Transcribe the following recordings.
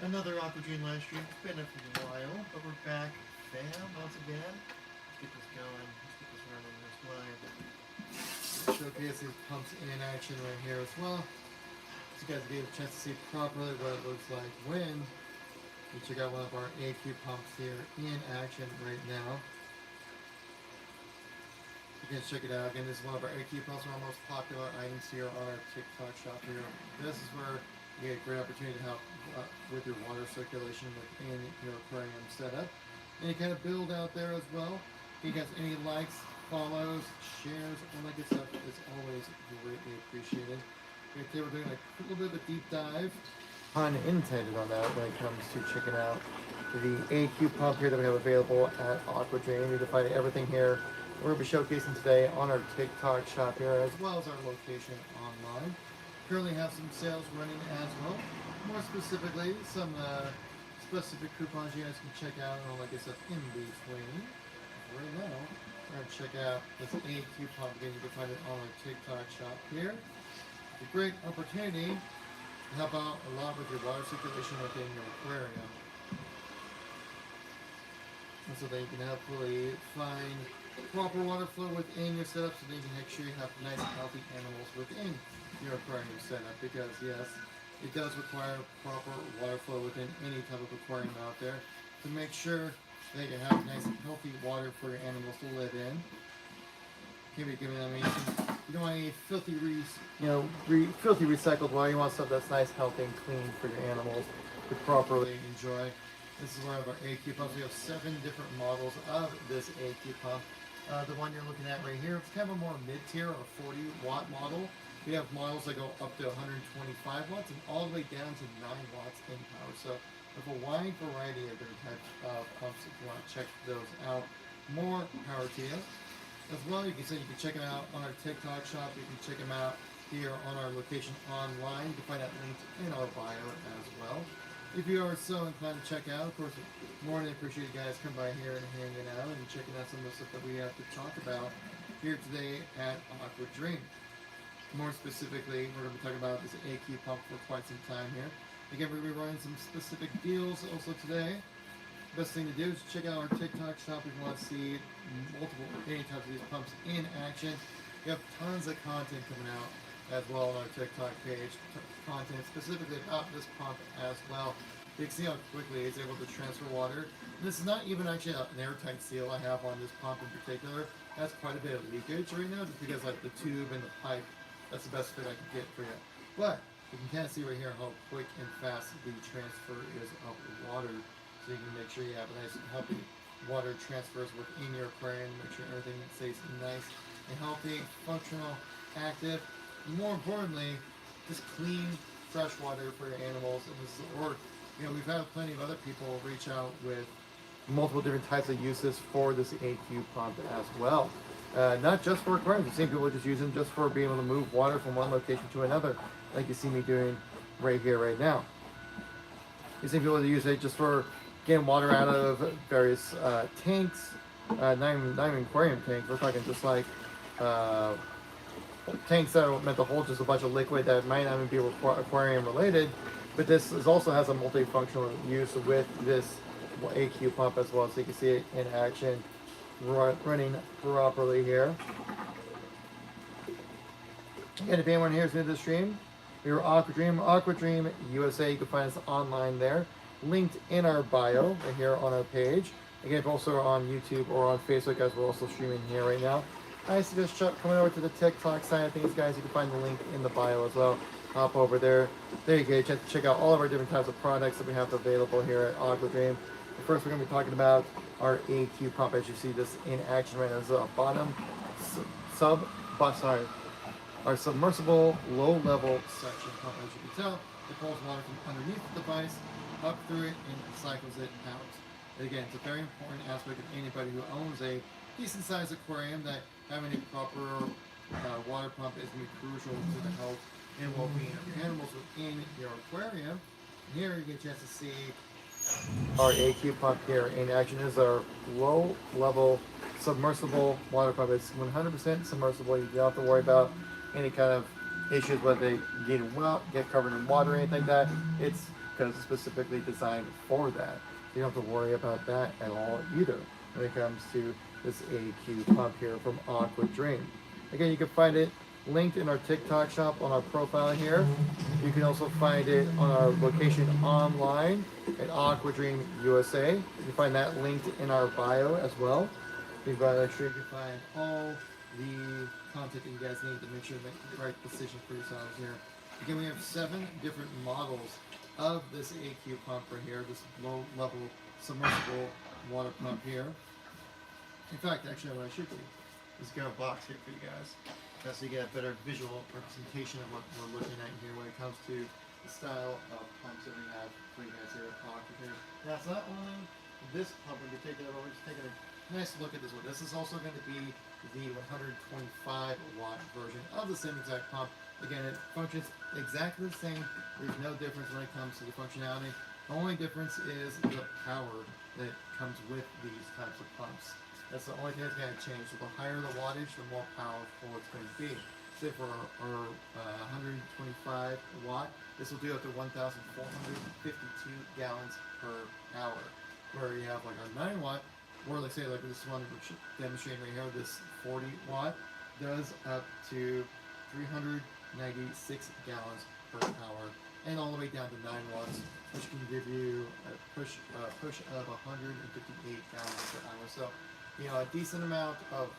Another Aquadream live stream. It's been a while, but we're back, fam, once again. Let's get this going. Let's get this running this way. Showcase these pumps in action right here as well, so you guys get a chance to see properly what it looks like when you check out one of our AQ pumps here in action right now. You can check it out. Again, this is one of our AQ pumps, one of our most popular items here on our TikTok shop here. This is where you get a great opportunity to help with your water circulation within your aquarium setup. Any kind of build out there as well. If you guys any likes, follows, shares, all that good stuff is always greatly appreciated. Okay, today we're doing a little bit of a deep dive, pun intended on that, when it comes to checking out the AQ pump here that we have available at Aquadream. You can find everything here we're going to be showcasing today on our TikTok shop here, as well as our location online. Currently have some sales running as well. More specifically, some specific coupons you guys can check out and all that good stuff in between. Right now, we're going to check out this AQ pump. Again, you can find it on our TikTok shop here. It's a great opportunity to help out a lot with your water circulation within your aquarium. And so that you can hopefully find proper water flow within your setup, so that you can make sure you have nice healthy animals within your aquarium setup. Because yes, it does require proper water flow within any type of aquarium out there to make sure that you have nice healthy water for your animals to live in. Can't be giving them anything. You don't want any filthy, filthy recycled water. You want stuff that's nice, healthy, and clean for your animals to properly enjoy. This is one of our AQ pumps. We have 7 different models of this AQ pump. The one you're looking at right here, it's kind of a more mid-tier or 40-watt model. We have models that go up to 125 watts and all the way down to 9 watts in power. So we have a wide variety of different types of pumps. If you want to check those out, more power to you. As well, you can check them out on our TikTok shop. You can check them out here on our location online. You can find that linked in our bio as well. If you are so inclined to check out, of course, more than appreciate you guys come by here and hanging out and checking out some of the stuff that we have to talk about here today at Aquadream. More specifically, we're going to be talking about this AQ pump for quite some time here. Again, we're going to be running some specific deals also today. Best thing to do is check out our TikTok shop if you want to see any types of these pumps in action. We have tons of content coming out as well on our TikTok page, content specifically about this pump as well. You can see how quickly it's able to transfer water. This is not even actually an airtight seal I have on this pump in particular. It has quite a bit of leakage right now, just because like the tube and the pipe, that's the best fit I can get for you. But you can kind of see right here how quick and fast the transfer is of water. So you can make sure you have a nice healthy water transfers within your aquarium, make sure everything stays nice and healthy, functional, active. More importantly, just clean, fresh water for your animals. And we've had plenty of other people reach out with multiple different types of uses for this AQ pump as well. Not just for aquariums. I've seen people just use them just for being able to move water from one location to another, like you see me doing right here, right now. You've seen people that use it just for getting water out of various tanks, not even aquarium tanks. We're talking just like tanks that are meant to hold just a bunch of liquid that might not even be aquarium related, but this also has a multifunctional use with this AQ pump as well, so you can see it in action running properly here. And if anyone here is new to the stream, we're Aquadream USA. You can find us online there, linked in our bio right here on our page. Again, if also on YouTube or on Facebook, guys, we're also streaming here right now. I suggest coming over to the TikTok side of things, guys. You can find the link in the bio as well. Hop over there. There you go. Check out all of our different types of products that we have available here at Aquadream. First, we're going to be talking about our AQ pump. As you see this in action right now, this is a our submersible low-level suction pump. As you can tell, it pulls water from underneath the device up through it and cycles it out. Again, it's a very important aspect of anybody who owns a decent-sized aquarium, that having a proper water pump is going to be crucial to the health and well-being of your animals within your aquarium. And here you get a chance to see our AQ pump here in action. This is our low-level submersible water pump. It's 100% submersible. You don't have to worry about any kind of issues whether they get covered in water or anything like that. It's because it's specifically designed for that. You don't have to worry about that at all either when it comes to this AQ pump here from Aquadream. Again, you can find it linked in our TikTok shop on our profile here. You can also find it on our location online at Aquadream USA. You can find that linked in our bio as well. You can make sure you can find all the content that you guys need to make sure you make the right decision for yourselves here. Again, we have 7 different models of this AQ pump right here, this low level submersible water pump here. In fact, actually what I should do is get a box here for you guys, so you get a better visual representation of what we're looking at here when it comes to the style of pumps that we have for you guys here at Aquadream. Now, it's not only this pump in particular, but we're just taking a nice look at this one. This is also going to be the 125 watt version of the same exact pump. Again, it functions exactly the same. There's no difference when it comes to the functionality. The only difference is the power that comes with these types of pumps. That's the only thing that's going to change. So the higher the wattage, the more powerful it's going to be. Say for our 125 watt, this will do up to 1,452 gallons per hour. Where you have like our 9 watt, or like say like this one we're demonstrating right here, this 40 watt does up to 396 gallons per hour, and all the way down to 9 watts, which can give you a push of 158 gallons per hour. So, you know, a decent amount of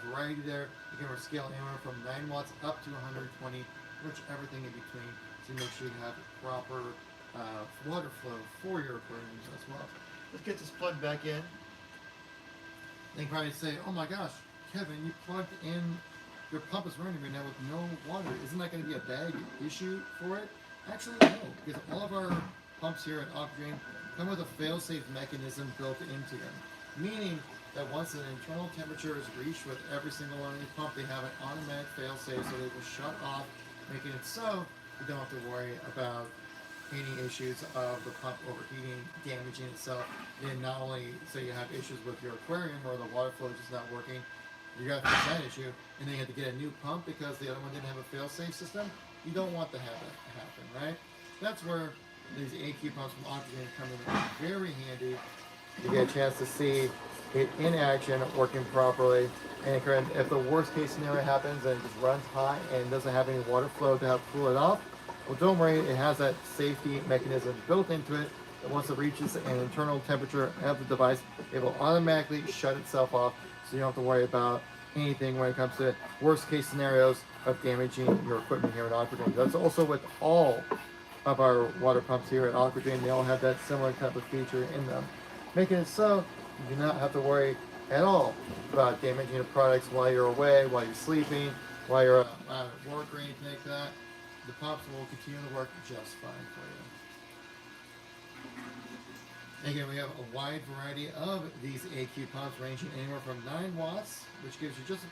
variety there. Again, we're scaling anywhere from 9 watts up to 120, which everything in between, to make sure you have proper water flow for your aquariums as well. Let's get this plugged back in. They can probably say, oh my gosh, Kevin, you plugged in, your pump is running right now with no water. Isn't that going to be a bad issue for it? Actually, no, because all of our pumps here at Aquadream come with a fail-safe mechanism built into them. Meaning that once an internal temperature is reached with every single one of these pumps, they have an automatic fail-safe, so they will shut off, making it so you don't have to worry about any issues of the pump overheating, damaging itself. And not only say you have issues with your aquarium or the water flow just not working, you got to fix that issue, and then you have to get a new pump because the other one didn't have a fail-safe system. You don't want to have that happen, right? That's where these AQ pumps from Aquadream come in very handy. You get a chance to see it in action, working properly. And if the worst case scenario happens and it just runs hot and doesn't have any water flow to help cool it off, well, don't worry, it has that safety mechanism built into it that once it reaches an internal temperature of the device, it will automatically shut itself off, so you don't have to worry about anything when it comes to worst case scenarios of damaging your equipment here at Aquadream. That's also with all of our water pumps here at Aquadream. They all have that similar type of feature in them, making it so you do not have to worry at all about damaging your products while you're away, while you're sleeping, while you're out at work or anything like that. The pumps will continue to work just fine for you. Again, we have a wide variety of these AQ pumps ranging anywhere from 9 watts, which gives you just a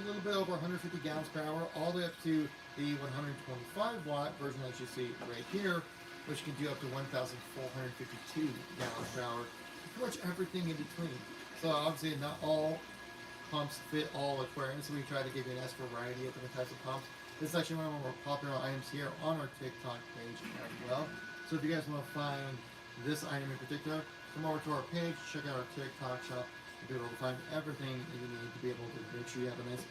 little bit over 150 gallons per hour, all the way up to the 125 watt version that you see right here, which can do up to 1,452 gallons per hour. Pretty much everything in between. So obviously not all pumps fit all aquariums, so we try to give you a nice variety of different types of pumps. This is actually one of our more popular items here on our TikTok page as well. So if you guys want to find this item in particular, come over to our page, check out our TikTok shop, and be able to find everything that you need to be able to make sure you have a nice,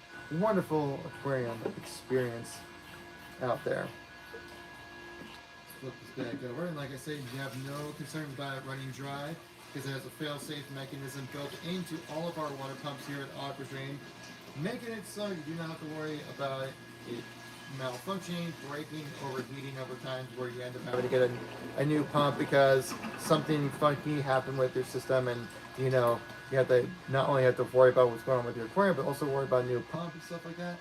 wonderful aquarium experience out there. Let's flip this back over, and like I said, you have no concern about it running dry, because it has a fail-safe mechanism built into all of our water pumps here at Aquadream, making it so you do not have to worry about it malfunctioning, breaking, overheating over time, where you end up having to get a new pump because something funky happened with your system, and you know you have to not only have to worry about what's going on with your aquarium, but also worry about a new pump and stuff like that.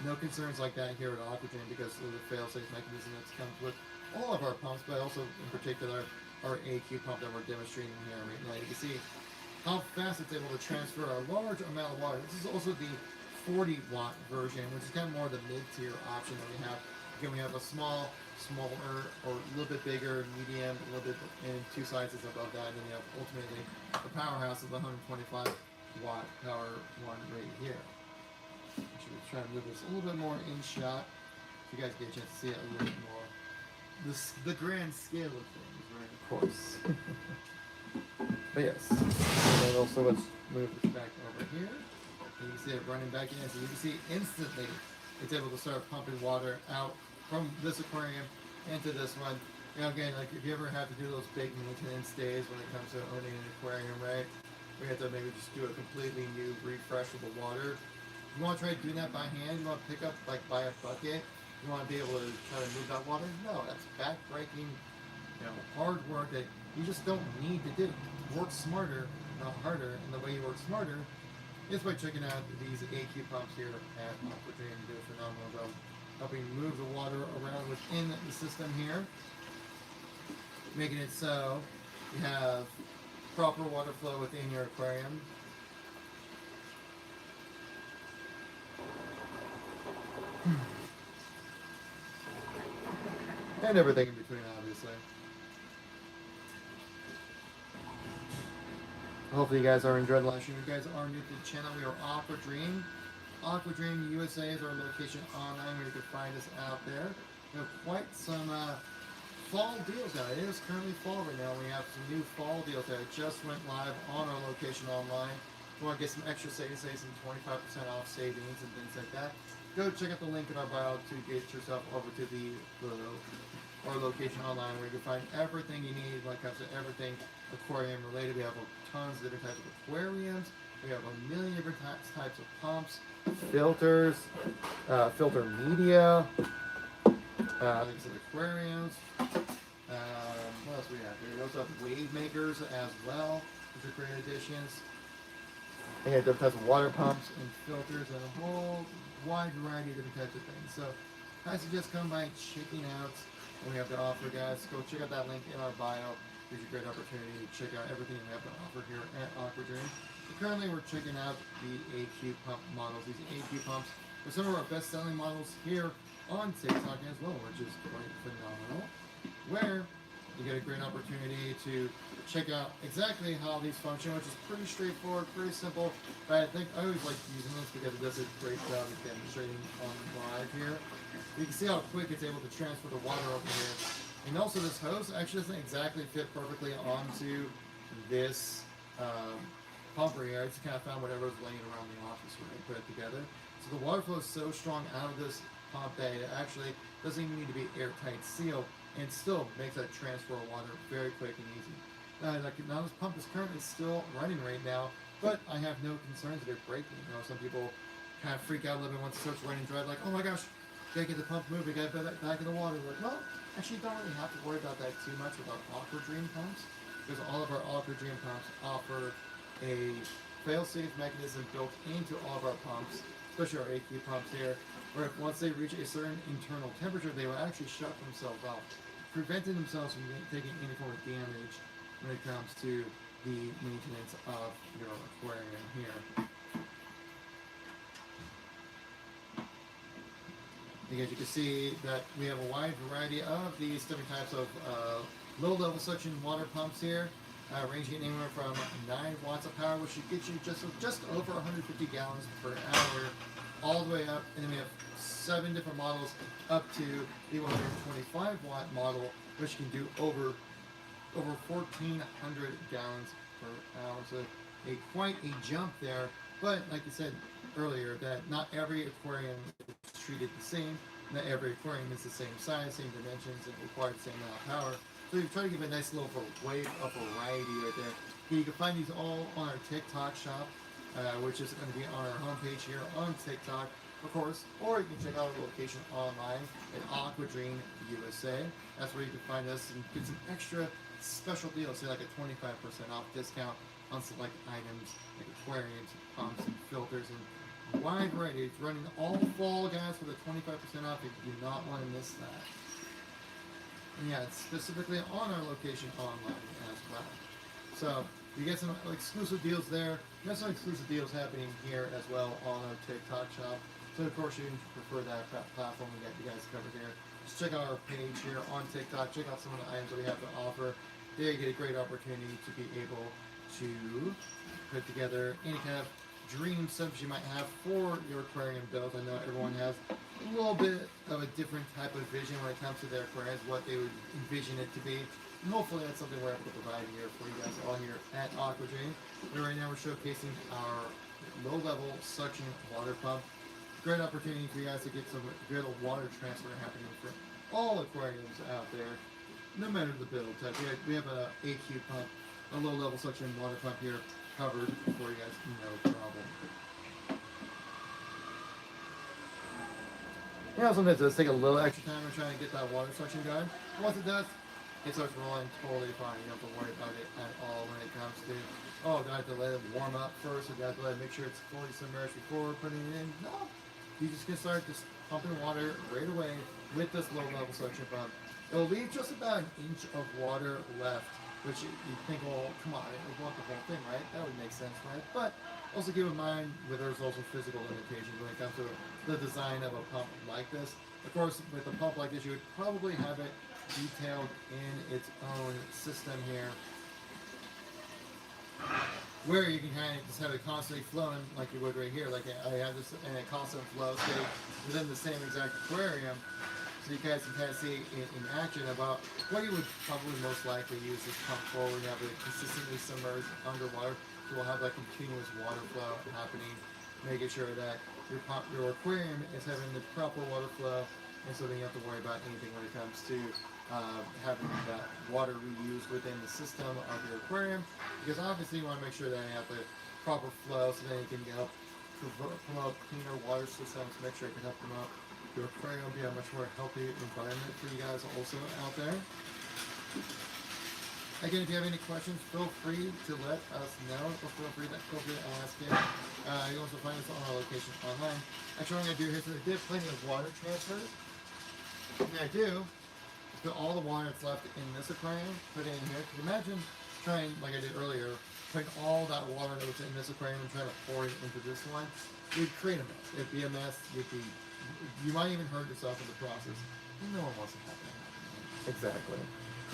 No concerns like that here at Aquadream because of the fail-safe mechanism that comes with all of our pumps, but also in particular our AQ pump that we're demonstrating here right now. You can see how fast it's able to transfer a large amount of water. This is also the 40 watt version, which is kind of more the mid-tier option that we have. Again, we have a smaller, or a little bit bigger, medium, a little bit, and 2 sizes above that. And then you have ultimately the powerhouse of the 125 watt power one right here. Actually, we'll try to move this a little bit more in shot, so you guys get a chance to see it a little bit more. The grand scale of things, course. But yes, and also let's move this back over here. And you can see it running back in. So you can see instantly it's able to start pumping water out from this aquarium into this one. You know, again, like if you ever have to do those big maintenance days when it comes to owning an aquarium, right? We have to maybe just do a completely new refresh of the water. You want to try doing that by hand? You want to pick up, like, by a bucket? You want to be able to try to move that water? No, that's back-breaking, you know, hard work that you just don't need to do. Work smarter, not harder. And the way you work smarter is by checking out these AQ pumps here at Aquadream. Do a phenomenal job helping move the water around within the system here, making it so you have proper water flow within your aquarium. And everything in between, obviously. Hopefully you guys are enjoying the live stream. If you guys are new to the channel, we are Aquadream. Aquadream USA is our location online where you can find us out there. We have quite some fall deals out. It is currently fall right now. We have some new fall deals that just went live on our location online. If you want to get some extra savings, say some 25% off savings and things like that, go check out the link in our bio to get yourself over to our location online where you can find everything you need when it comes to everything aquarium related. We have tons of different types of aquariums. We have a million different types of pumps, filters, filter media, like I said, aquariums. What else do we have here? We also have wave makers as well, which are great additions. And you have different types of water pumps and filters and a whole wide variety of different types of things. So I suggest come by checking out what we have to offer, guys. Go check out that link in our bio. Gives you a great opportunity to check out everything we have to offer here at Aquadream. So currently we're checking out the AQ pump models. These AQ pumps are some of our best-selling models here on TikTok as well, which is quite phenomenal. Where you get a great opportunity to check out exactly how these function, which is pretty straightforward, pretty simple. But I think I always like using this because it does a great job of demonstrating on live here. You can see how quick it's able to transfer the water over here. And also this hose actually doesn't exactly fit perfectly onto this pumper here. I just kind of found whatever was laying around the office when I put it together. So the water flow is so strong out of this pump that it actually doesn't even need to be airtight sealed, and still makes that transfer of water very quick and easy. Now this pump is currently still running right now, but I have no concerns of it breaking. You know, some people kind of freak out a little bit once it starts running dry, like, oh my gosh, gotta get the pump moving, gotta put that back in the water. Like, well, actually you don't really have to worry about that too much with our Aquadream pumps, because all of our Aquadream pumps offer a fail-safe mechanism built into all of our pumps, especially our AQ pumps here, where if once they reach a certain internal temperature, they will actually shut themselves off, preventing themselves from taking any form of damage when it comes to the maintenance of your aquarium here. As you can see that we have a wide variety of these different types of low-level suction water pumps here, ranging anywhere from 9 watts of power, which should get you just over 150 gallons per hour, all the way up, and then we have 7 different models up to the 125 watt model, which can do over 1,400 gallons per hour. So quite a jump there. But like I said earlier, that not every aquarium is treated the same. Not every aquarium is the same size, same dimensions, and requires the same amount of power. So you try to give a nice little wave of variety right there. You can find these all on our TikTok shop, which is going to be on our homepage here on TikTok, of course, or you can check out our location online at Aquadream USA. That's where you can find us and get some extra special deals, say like a 25% off discount on select items like aquariums, pumps, and filters, and wide variety. It's running all fall, guys, with a 25% off. You do not want to miss that. And yeah, it's specifically on our location online as well. So you get some exclusive deals there. We have some exclusive deals happening here as well on our TikTok shop. So of course you can prefer that platform we got you guys covered here. Just check out our page here on TikTok. Check out some of the items that we have to offer. There you get a great opportunity to be able to put together any kind of dream setups you might have for your aquarium build. I know everyone has a little bit of a different type of vision when it comes to their aquariums, what they would envision it to be. And hopefully that's something we're able to provide here for you guys all here at Aquadream. And right now we're showcasing our low-level suction water pump. Great opportunity for you guys to get some good water transfer happening for all aquariums out there, no matter the build type. We have a AQ pump, a low-level suction water pump here covered for you guys, no problem. You know, sometimes it does take a little extra time in trying to get that water suction going. Once it does, it starts rolling totally fine. You don't have to worry about it at all when it comes to, oh, do I have to let it warm up first, or do I have to let it make sure it's fully submerged before putting it in? No. You just can start just pumping water right away with this low-level suction pump. It'll leave just about an inch of water left, which you think, well, come on, it want the whole thing, right? That would make sense, right? But also keep in mind where there's also physical limitations when it comes to the design of a pump like this. Of course, with a pump like this, you would probably have it detailed in its own system here, where you can kind of just have it constantly flowing like you would right here. Like I have this in a constant flow state within the same exact aquarium, so you guys can kind of see in action about what you would probably most likely use this pump for when you have it consistently submerged underwater. So we'll have that continuous water flow happening, making sure that your aquarium is having the proper water flow, and so then you don't have to worry about anything when it comes to having that water reused within the system of your aquarium, because obviously you want to make sure that you have the proper flow so then you can help promote cleaner water systems, make sure it can help promote your aquarium be a much more healthy environment for you guys also out there. Again, if you have any questions, feel free to let us know. Feel free to ask it. You can also find us on our location online. Actually, what I'm going to do here, so I did plenty of water transfers. And I do put all the water that's left in this aquarium, put it in here. Because imagine trying, like I did earlier, putting all that water that was in this aquarium and trying to pour it into this one. It would create a mess. It'd be a mess. You might even hurt yourself in the process. And no one wants to have that happen. Exactly.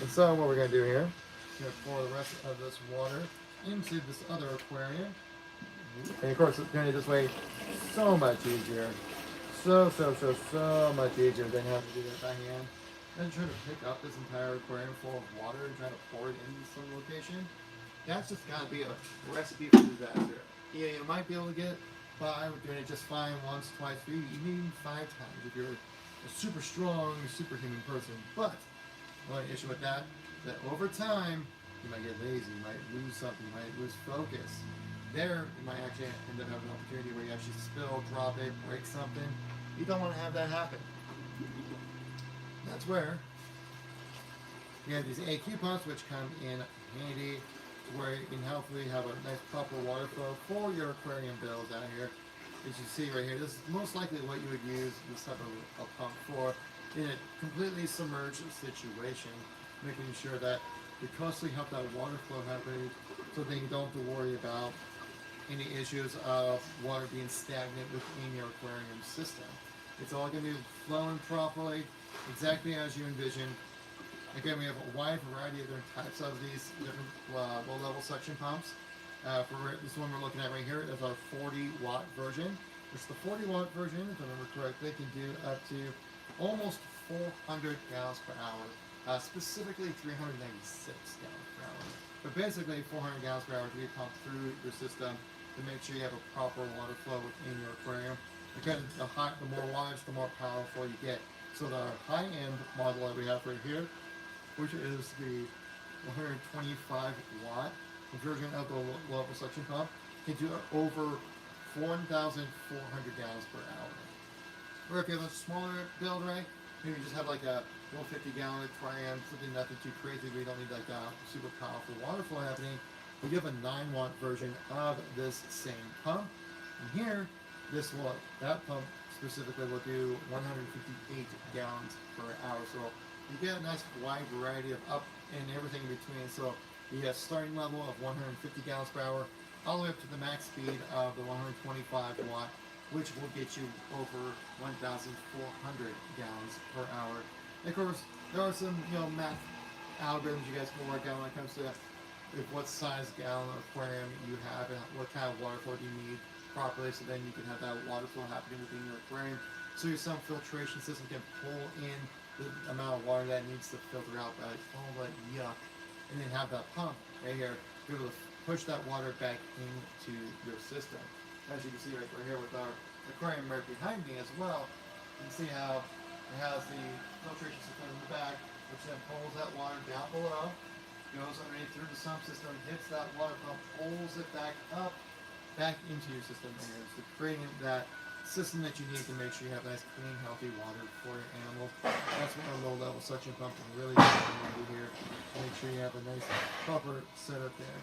And so what we're going to do here, we're going to pour the rest of this water into this other aquarium. And of course, doing it this way, so much easier. So much easier than having to do that by hand. And trying to pick up this entire aquarium full of water and trying to pour it into some location. That's just got to be a recipe for disaster. Yeah, you might be able to get by with doing it just fine once, twice, 3, even 5 times if you're a super strong, superhuman person. But the only issue with that over time, you might get lazy, you might lose something, you might lose focus. There, you might actually end up having an opportunity where you actually spill, drop it, break something. You don't want to have that happen. That's where you have these AQ pumps, which come in handy, where you can hopefully have a nice proper water flow for your aquarium builds out here. As you see right here, this is most likely what you would use this type of a pump for in a completely submerged situation, making sure that you constantly have that water flow happening so that you don't have to worry about any issues of water being stagnant within your aquarium system. It's all going to be flowing properly, exactly as you envision. Again, we have a wide variety of different types of these different low-level suction pumps. For this one we're looking at right here is our 40-watt version. It's the 40-watt version, if I remember correctly, can do up to almost 400 gallons per hour, specifically 396 gallons per hour. But basically 400 gallons per hour to be pumped through your system to make sure you have a proper water flow within your aquarium. Because the more wattage, the more powerful you get. So the high-end model that we have right here, which is the 125 watt version of the low-level suction pump, can do over 1,400 gallons per hour. Or if you have a smaller build, right, maybe you just have like a 150-gallon aquarium, something nothing too crazy, but you don't need like a super powerful water flow happening. We have a 9-watt version of this same pump. And here, that pump specifically will do 158 gallons per hour. So you get a nice wide variety of up and everything in between. So you have starting level of 150 gallons per hour, all the way up to the max speed of the 125 watt, which will get you over 1,400 gallons per hour. And of course, there are some math algorithms you guys can work out when it comes to what size gallon aquarium you have and what kind of water flow you need properly, so then you can have that water flow happening within your aquarium. So your sump filtration system can pull in the amount of water that needs to filter out all that yuck, and then have that pump right here be able to push that water back into your system. As you can see right here with our aquarium right behind me as well, you can see how it has the filtration system in the back, which then pulls that water down below, goes underneath through the sump system, hits that water pump, pulls it back up, back into your system, and so creating that system that you need to make sure you have nice, clean, healthy water for your animals. That's what our low-level suction pump can really do here. Make sure you have a nice, proper setup there.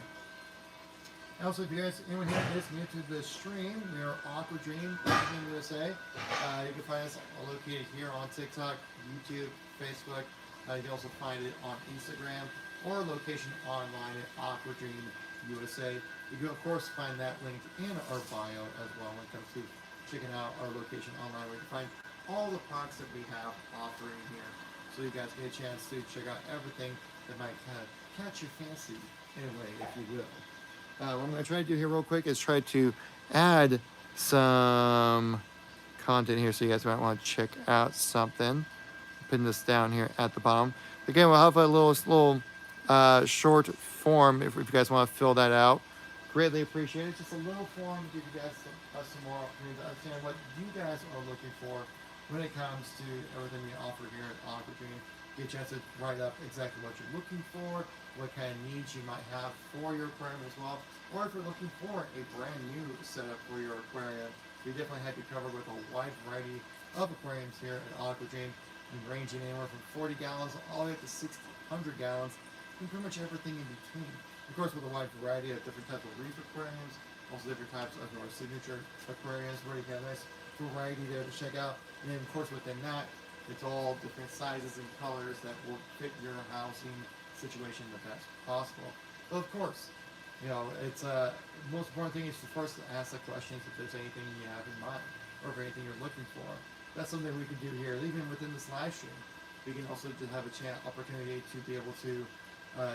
Also, if you guys, anyone here is new to the stream, we are Aquadream, Aquadream USA. You can find us located here on TikTok, YouTube, Facebook. You can also find it on Instagram or location online at Aquadream USA. You can, of course, find that linked in our bio as well when it comes to checking out our location online, where you can find all the products that we have offering here. So you guys get a chance to check out everything that might kind of catch your fancy in a way, if you will. What I'm going to try to do here real quick is try to add some content here, so you guys might want to check out something. Pin this down here at the bottom. Again, we'll have a little short form if you guys want to fill that out. Greatly appreciate it. Just a little form to give you guys some more opportunity to understand what you guys are looking for when it comes to everything we offer here at Aquadream. Get a chance to write up exactly what you're looking for, what kind of needs you might have for your aquarium as well, or if you're looking for a brand new setup for your aquarium, we definitely have you covered with a wide variety of aquariums here at Aquadream, ranging anywhere from 40 gallons all the way up to 600 gallons, and pretty much everything in between. Of course, with a wide variety of different types of reef aquariums, also different types of our signature aquariums, where you have a nice variety there to check out. And then, of course, within that, it's all different sizes and colors that will fit your housing situation the best possible. But of course, you know, it's the most important thing is to first ask the questions if there's anything you have in mind or if anything you're looking for. That's something we can do here, even within this live stream. We can also just have a opportunity to be able to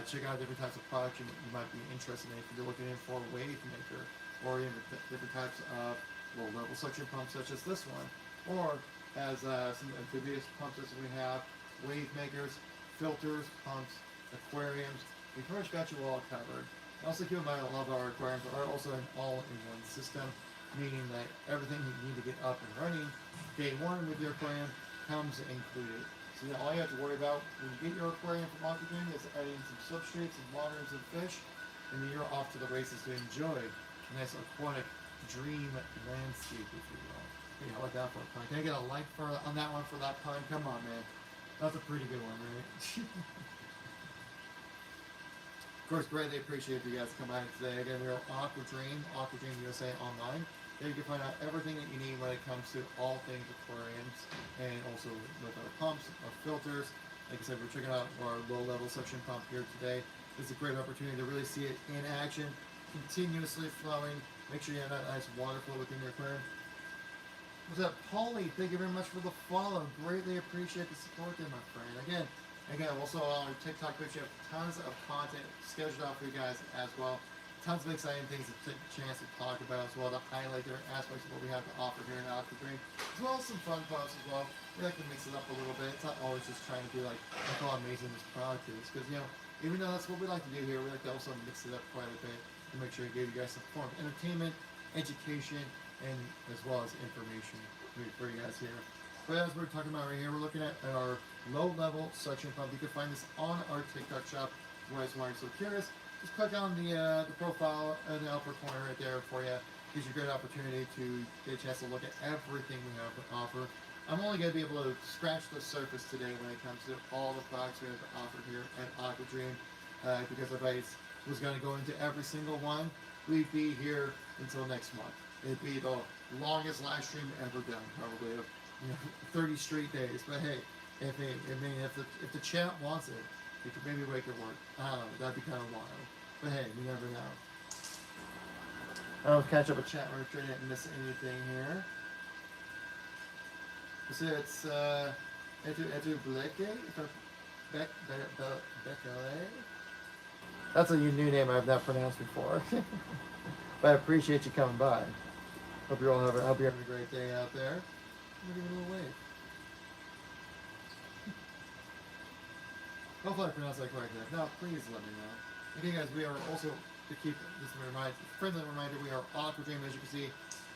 check out different types of products you might be interested in. If you're looking in for a wave maker, or even different types of low-level suction pumps such as this one, or as some amphibious pumps as we have, wave makers, filters, pumps, aquariums. We pretty much got you all covered. Also keep in mind, a lot of our aquariums are also an all-in-one system, meaning that everything you need to get up and running day one with your aquarium comes included. So all you have to worry about when you get your aquarium from Aquadream is adding some substrates and waters and fish, and then you're off to the races to enjoy a nice aquatic dream landscape, if you will. Hey, I like that for a pun. Can I get a like on that one for that pun? Come on, man. That's a pretty good one, right? Of course, greatly appreciate if you guys come by today. Again, we're Aquadream, Aquadream USA online. There you can find out everything that you need when it comes to all things aquariums, and also with our pumps, our filters. Like I said, we're checking out our low-level suction pump here today. It's a great opportunity to really see it in action, continuously flowing. Make sure you have that nice water flow within your aquarium. What's up, Paulie? Thank you very much for the follow. Greatly appreciate the support there, my friend. Again, also on our TikTok page, you have tons of content scheduled out for you guys as well. Tons of exciting things to take a chance to talk about as well, to highlight different aspects of what we have to offer here in Aquadream, as well as some fun posts as well. We like to mix it up a little bit. It's not always just trying to be like, look how amazing this product is, because, you know, even though that's what we like to do here, we like to also mix it up quite a bit to make sure we give you guys some form of entertainment, education, and as well as information for you guys here. But as we're talking about right here, we're looking at our low-level suction pump. You can find this on our TikTok shop. If you guys are so curious, just click on the profile in the upper corner right there for you. Gives you a great opportunity to get a chance to look at everything we have to offer. I'm only going to be able to scratch the surface today when it comes to all the products we have to offer here at Aquadream, because if I was going to go into every single one, we'd be here until next month. It'd be the longest live stream ever done, probably, of 30 straight days. But hey, if the chat wants it, we could maybe make it work. I don't know, that'd be kind of wild. But hey, you never know. I'll catch up a chat room sure I didn't miss anything here. So it's Edu Bleke, That's a new name I've not pronounced before. But I appreciate you coming by. Hope you're having a great day out there. I'm gonna give it a little wave. Hopefully I pronounced that correctly. If not, please let me know. Okay guys, we are also, to keep this friendly reminder, we are Aquadream, as you can see,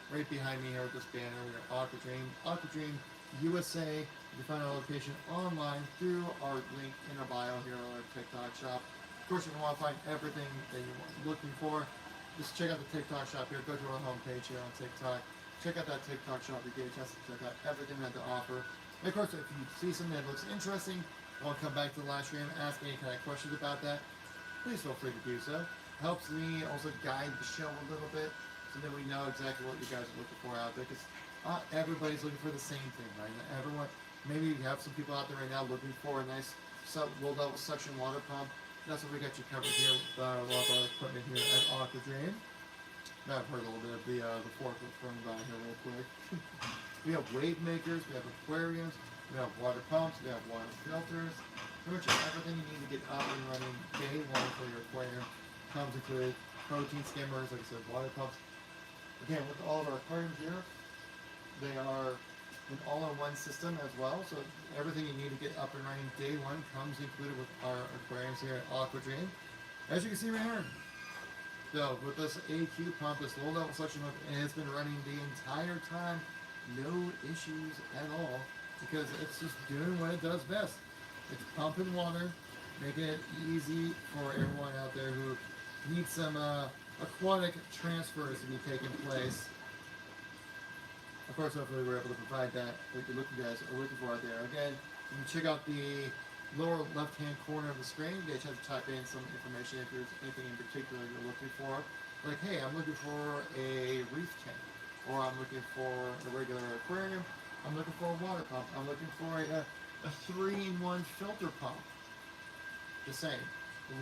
right behind me here with this banner. We are Aquadream. Aquadream USA. You can find our location online through our link in our bio here on our TikTok shop. Of course, if you want to find everything that you're looking for, just check out the TikTok shop here. Go to our homepage here on TikTok. Check out that TikTok shop. You get a chance to check out everything we have to offer. And of course, if you see something that looks interesting, want to come back to the live stream, ask any kind of questions about that, please feel free to do so. Helps me also guide the show a little bit, so that we know exactly what you guys are looking for out there. Because everybody's looking for the same thing, right? Everyone, maybe you have some people out there right now looking for a nice low-level suction water pump. That's what we got you covered here with a lot of our equipment here at Aquadream. Now I've heard a little bit of the forklift running by here real quick. We have wave makers, we have aquariums, we have water pumps, we have water filters. Pretty much everything you need to get up and running day one for your aquarium comes included. Protein skimmers, like I said, water pumps. Again, with all of our aquariums here, they are an all-in-one system as well. So everything you need to get up and running day one comes included with our aquariums here at Aquadream. As you can see right here. So with this AQ pump, this low-level suction pump, it has been running the entire time. No issues at all, because it's just doing what it does best. It's pumping water, making it easy for everyone out there who needs some aquatic transfers to be taking place. Of course, hopefully we're able to provide that what you guys are looking for out there. Again, you can check out the lower left-hand corner of the screen. You guys have to type in some information if there's anything in particular you're looking for. Like, hey, I'm looking for a reef tank, or I'm looking for a regular aquarium. I'm looking for a water pump. I'm looking for a 3-in-1 filter pump. The same.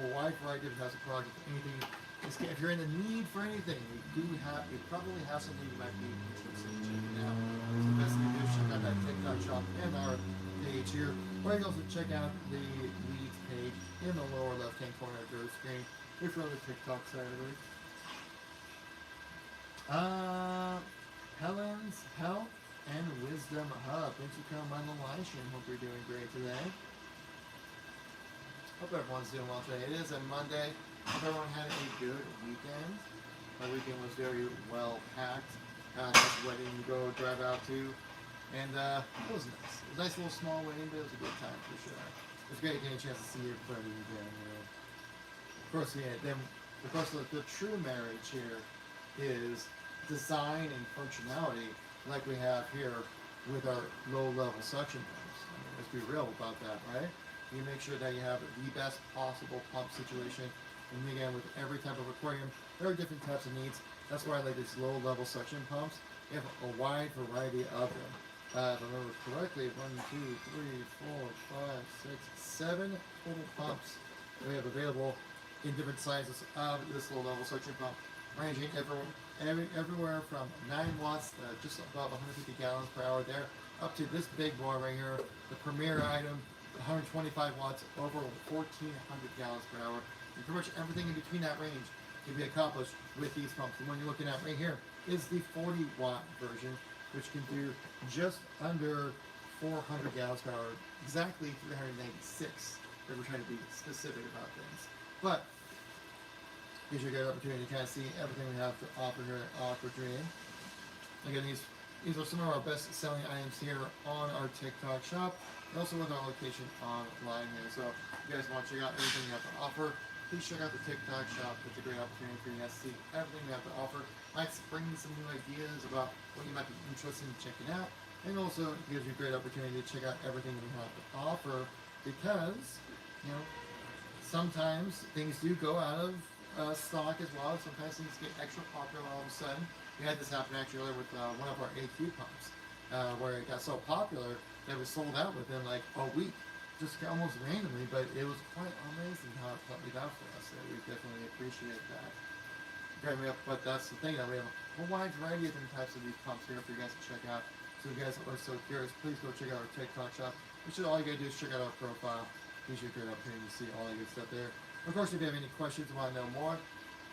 A wide variety of types of projects. Anything. If you're in the need for anything, you probably have something you might be interested in checking out. So the best thing to do is check out that TikTok shop and our page here. Or you can also check out the leads page in the lower left-hand corner of your screen if you're on the TikTok side of it. Helen's Health and Wisdom Hub. Thanks for coming on the live stream. Hope you're doing great today. Hope everyone's doing well today. It is a Monday. Hope everyone had a good weekend. My weekend was very well packed. Nice wedding to go drive out to. And it was nice. It was a nice little small wedding, but it was a good time for sure. It was great getting a chance to see everybody again. Of course, the true marriage here is design and functionality, like we have here with our low-level suction pumps. I mean, let's be real about that, right? You make sure that you have the best possible pump situation. And again, with every type of aquarium, there are different types of needs. That's why I like these low-level suction pumps. You have a wide variety of them. If I remember correctly, 1, 2, 3, 4, 5, 6, 7 total pumps that we have available in different sizes of this low-level suction pump, ranging everywhere from 9 watts to just above 150 gallons per hour there, up to this big boy right here, the premier item, 125 watts, over 1,400 gallons per hour. And pretty much everything in between that range can be accomplished with these pumps. The one you're looking at right here is the 40-watt version, which can do just under 400 gallons per hour, exactly 396, if we're trying to be specific about things. But gives you a good opportunity to kind of see everything we have to offer here at Aquadream. Again, these are some of our best selling items here on our TikTok shop, and also with our location online here. So if you guys want to check out everything we have to offer, please check out the TikTok shop. It's a great opportunity for you guys to see everything we have to offer. Might bring you some new ideas about what you might be interested in checking out, and also it gives you a great opportunity to check out everything we have to offer, because sometimes things do go out of stock as well. Sometimes things get extra popular all of a sudden. We had this happen actually earlier with one of our AQ pumps, where it got so popular that it was sold out within like a week, just almost randomly. But it was quite amazing how it played out for us. So we definitely appreciate that. Okay, but that's the thing, that we have a wide variety of different types of these pumps here for you guys to check out. So if you guys are so curious, please go check out our TikTok shop. All you gotta do is check out our profile. Gives you a great opportunity to see all the good stuff there. Of course, if you have any questions, want to know more,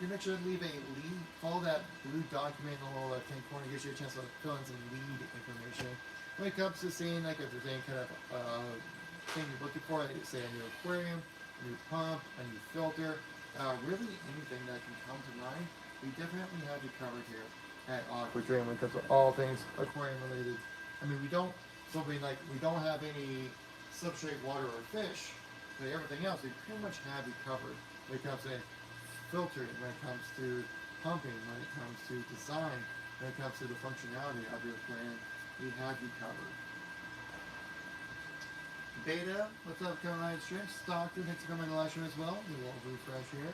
you make sure to leave a lead, follow that blue document in the little left-hand corner, gives you a chance to fill in some lead information. When it comes to seeing like if there's any kind of thing you're looking for, like say a new aquarium, a new pump, a new filter, really anything that can come to mind, we definitely have you covered here at Aquadream when it comes to all things aquarium related. I mean, we don't have any substrate water or fish, but everything else we pretty much have you covered. When it comes to filtering, when it comes to pumping, when it comes to design, when it comes to the functionality of your aquarium, we have you covered. Beta, what's up, Caroline Strix? Stockton, thanks for coming to the live stream as well. We will refresh here.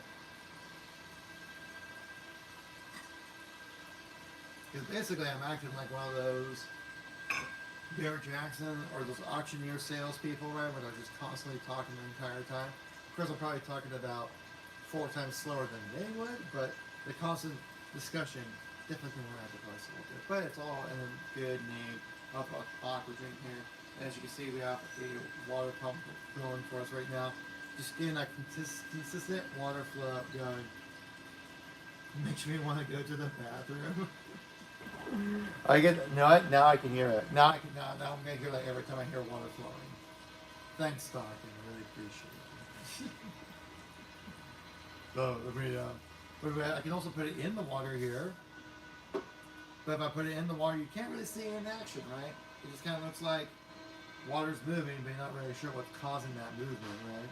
Because basically I'm acting like one of those Barrett Jackson or those auctioneer salespeople, right, where they're just constantly talking the entire time. Of course, I'm probably talking about 4 times slower than they would, but the constant discussion definitely can run out the place a little bit. But it's all in a good name of Aquadream here. And as you can see, we have a water pump going for us right now. Just getting that consistent water flow going. Makes me want to go to the bathroom. Now I can hear it. Now I'm gonna hear that every time I hear water flowing. Thanks, Stockton. I really appreciate it. So I can also put it in the water here. But if I put it in the water, you can't really see it in action, right? It just kind of looks like water's moving, but you're not really sure what's causing that movement, right?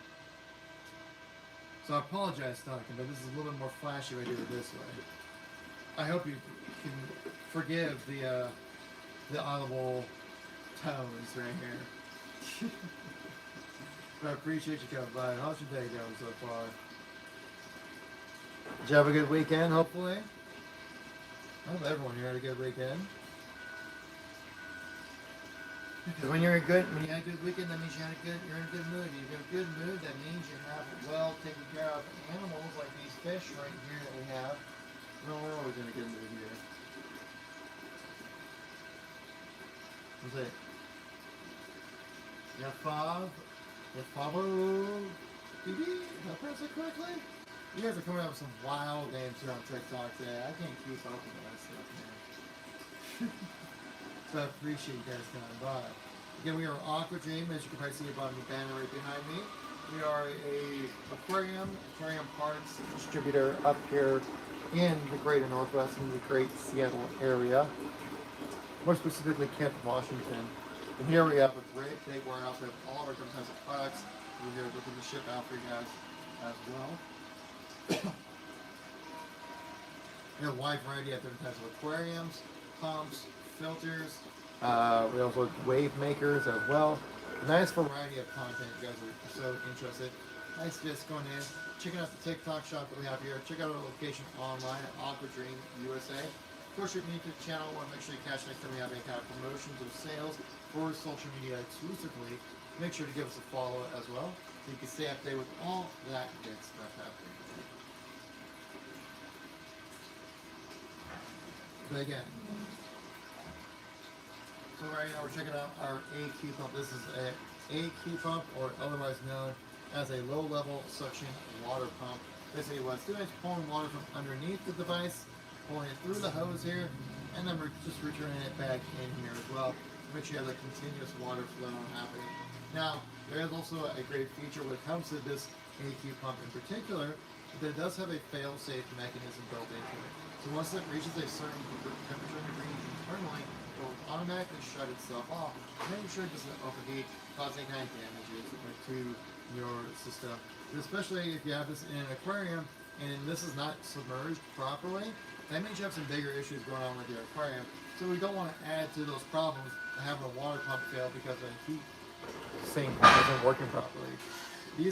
So I apologize, Stockton, but this is a little bit more flashy if I do it this way. I hope you can forgive the audible tones right here. But I appreciate you coming by. How's your day going so far? Did you have a good weekend, hopefully? I hope everyone here had a good weekend. Because when you had a good weekend, that means you're in a good mood. If you have a good mood, that means you have well taken care of animals like these fish right here that we have. No, we're always in a good mood here. What's it? You got Fob. You got Fabo. Did I pronounce it correctly? You guys are coming up with some wild names here on TikTok today. I can't keep up with that stuff, man. So I appreciate you guys coming by. Again, we are Aquadream, as you can probably see above the banner right behind me. We are a aquarium parts distributor up here in the greater Northwest, in the great Seattle area. More specifically, Kent, Washington. And here we have a great big warehouse. We have all of our different types of products. We're here looking to ship out for you guys as well. We have a wide variety of different types of aquariums, pumps, filters. We also have wave makers as well. A nice variety of content if you guys are so interested. Nice just going in, checking out the TikTok shop that we have here. Check out our location online at Aquadream USA. Of course, your YouTube channel. Want to make sure you catch next time we have any kind of promotions or sales or social media exclusively. Make sure to give us a follow as well, so you can stay up to date with all that good stuff happening. But again, so right now we're checking out our AQ pump. This is a AQ pump, or otherwise known as a low-level suction water pump. Basically what it's doing is pulling water from underneath the device, pulling it through the hose here, and then we're just returning it back in here as well to make sure you have the continuous water flow happening. Now, there is also a great feature when it comes to this AQ pump in particular, that it does have a fail-safe mechanism built into it. So once it reaches a certain temperature and degree internally, it will automatically shut itself off, making sure it doesn't overheat, cause any kind of damages to your system. Especially if you have this in an aquarium and this is not submerged properly, that means you have some bigger issues going on with your aquarium. So we don't want to add to those problems by having a water pump fail because the heat sink isn't working properly.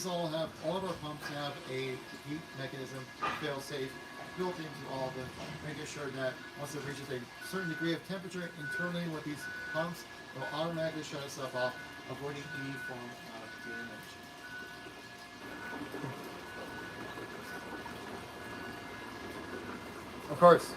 All of our pumps have a heat mechanism, fail safe, built into all of them, making sure that once it reaches a certain degree of temperature internally with these pumps, it will automatically shut itself off, avoiding any form of damage. Of course,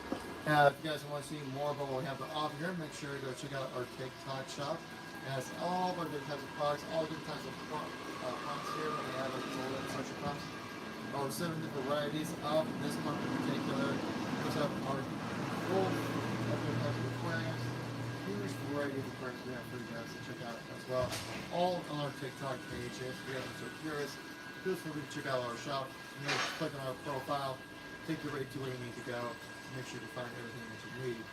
if you guys want to see more about what we have to offer here, make sure to go check out our TikTok shop. It has all of our different types of products, all different types of pumps here. We have like golden suction pumps, or 7 different varieties of this one in particular. We also have our full aquariums. Huge variety of aquariums we have for you guys to check out as well. All on our TikTok page. If you guys are so curious, feel free to check out our shop. You know, click on our profile, take you right to where you need to go, and make sure to find everything that you need.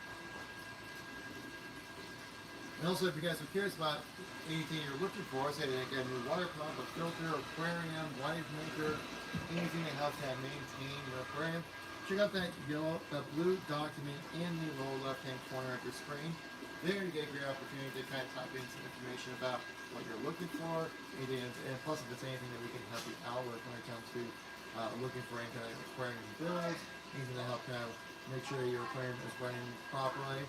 And also, if you guys are curious about anything you're looking for, say like a new water pump, a filter, aquarium, live maker, anything that helps to maintain your aquarium, check out that blue document in the lower left-hand corner of your screen. There you get your opportunity to kind of type in some information about what you're looking for, and plus if it's anything that we can help you out with when it comes to looking for any kind of aquarium builds, anything to help kind of make sure your aquarium is running properly.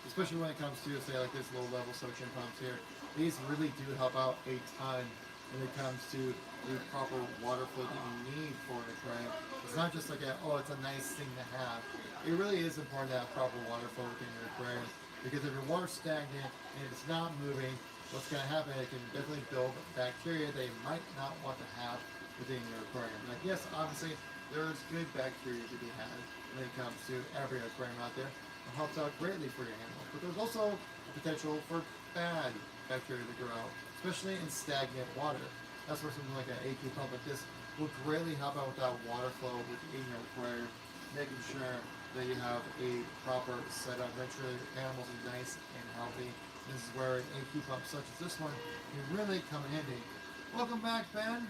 Especially when it comes to, say, like this low-level suction pumps here. These really do help out a ton when it comes to the proper water flow that you need for an aquarium. It's not just like it's a nice thing to have. It really is important to have proper water flow within your aquarium, because if your water's stagnant and it's not moving, what's going to happen, it can definitely build bacteria that you might not want to have within your aquarium. Like, yes, obviously, there's good bacteria to be had when it comes to every aquarium out there. It helps out greatly for your animals, but there's also a potential for bad bacteria to grow, especially in stagnant water. That's where something like an AQ pump like this will greatly help out with that water flow within your aquarium, making sure that you have a proper setup, make sure your animals are nice and healthy. This is where an AQ pump such as this one can really come in handy. Welcome back, Ben.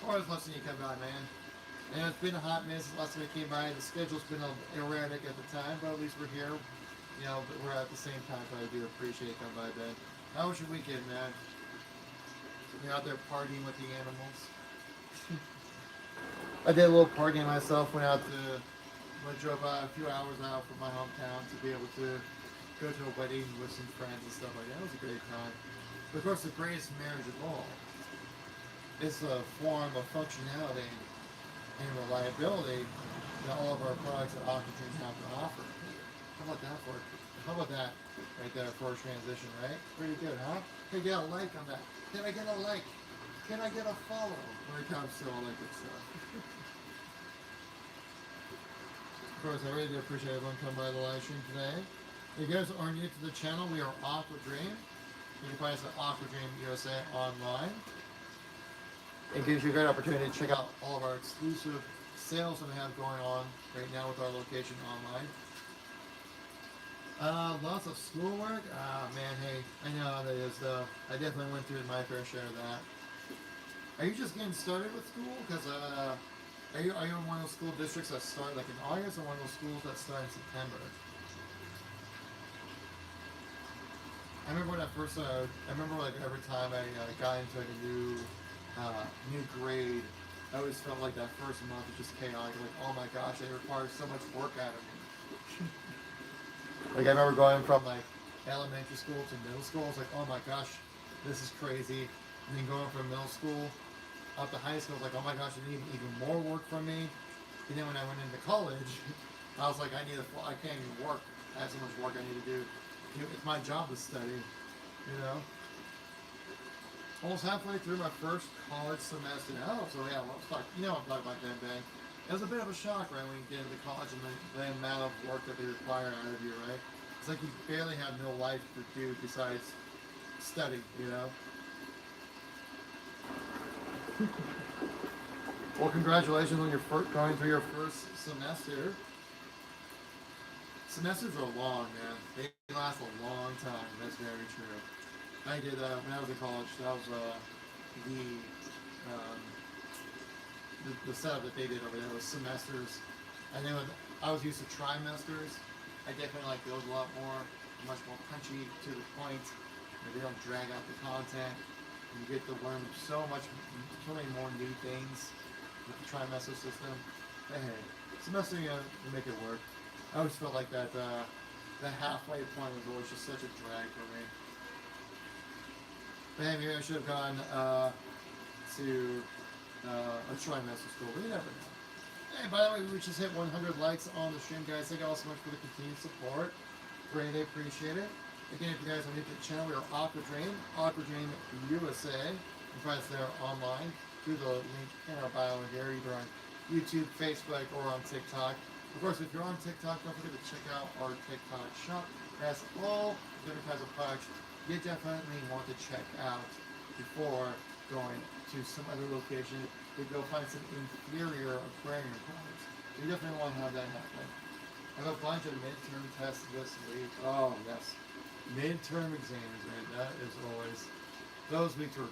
Always love seeing you come by, man. And it's been a hot minute since last time we came by. The schedule's been erratic at the time, but at least we're here. You know, but we're at the same time, but I do appreciate you coming by, Ben. How was your weekend, man? You're out there partying with the animals? I did a little partying myself. I drove a few hours out from my hometown to be able to go to a wedding with some friends and stuff like that. It was a great time. But of course, the greatest marriage of all is a form of functionality and reliability that all of our products at Aquadream have to offer. How about that right there for a transition, right? Pretty good, huh? Can I get a like on that? Can I get a like? Can I get a follow when it comes to all that good stuff? Of course, I really do appreciate everyone coming by the live stream today. If you guys are new to the channel, we are Aquadream. You can find us at Aquadream USA online. It gives you a great opportunity to check out all of our exclusive sales that we have going on right now with our location online. Lots of schoolwork. Man, hey, I know how that is though. I definitely went through my fair share of that. Are you just getting started with school? Because are you in one of those school districts that start like in August, or one of those schools that start in September? I remember when I first started. I remember like every time I got into like a new grade, I always felt like that first month was just chaotic. Like, oh my gosh, it requires so much work out of me. Like, I remember going from like elementary school to middle school. I was like, oh my gosh, this is crazy. And then going from middle school up to high school, I was like, oh my gosh, I need even more work from me. And then when I went into college, I was like, I can't even work. I have so much work I need to do. It's my job to study, you know. Almost halfway through my first college semester. Oh, so yeah, let's talk. You know, I'm talking about that, bang. It was a bit of a shock, right, when you get into college and the amount of work that they require out of you, right? It's like you barely have no life to do besides study, you know. Well, congratulations on your going through your first semester. Semesters are long, man. They last a long time. That's very true. I did when I was in college. That was the setup that they did over there was semesters. And then I was used to trimesters. I definitely like those a lot more. Much more punchy, to the point. They don't drag out the content. You get to learn so many more new things with the trimester system. But hey, semester, you make it work. I always felt like that the halfway point was always just such a drag for me. But hey, maybe I should have gone to a trimester school, but you never know. Hey, by the way, we just hit 100 likes on the stream, guys. Thank you all so much for the continued support. Greatly appreciate it. Again, if you guys are new to the channel, we are Aquadream USA. You can find us there online. through the link in our bio here, either on YouTube, Facebook, or on TikTok. Of course, if you're on TikTok, don't forget to check out our TikTok shop. It has all different kinds of products you definitely want to check out before going to some other location to go find some inferior aquarium products. You definitely want to have that happen. I have a bunch of midterm tests this week. Oh, yes. Midterm exams, man. That is always, those weeks were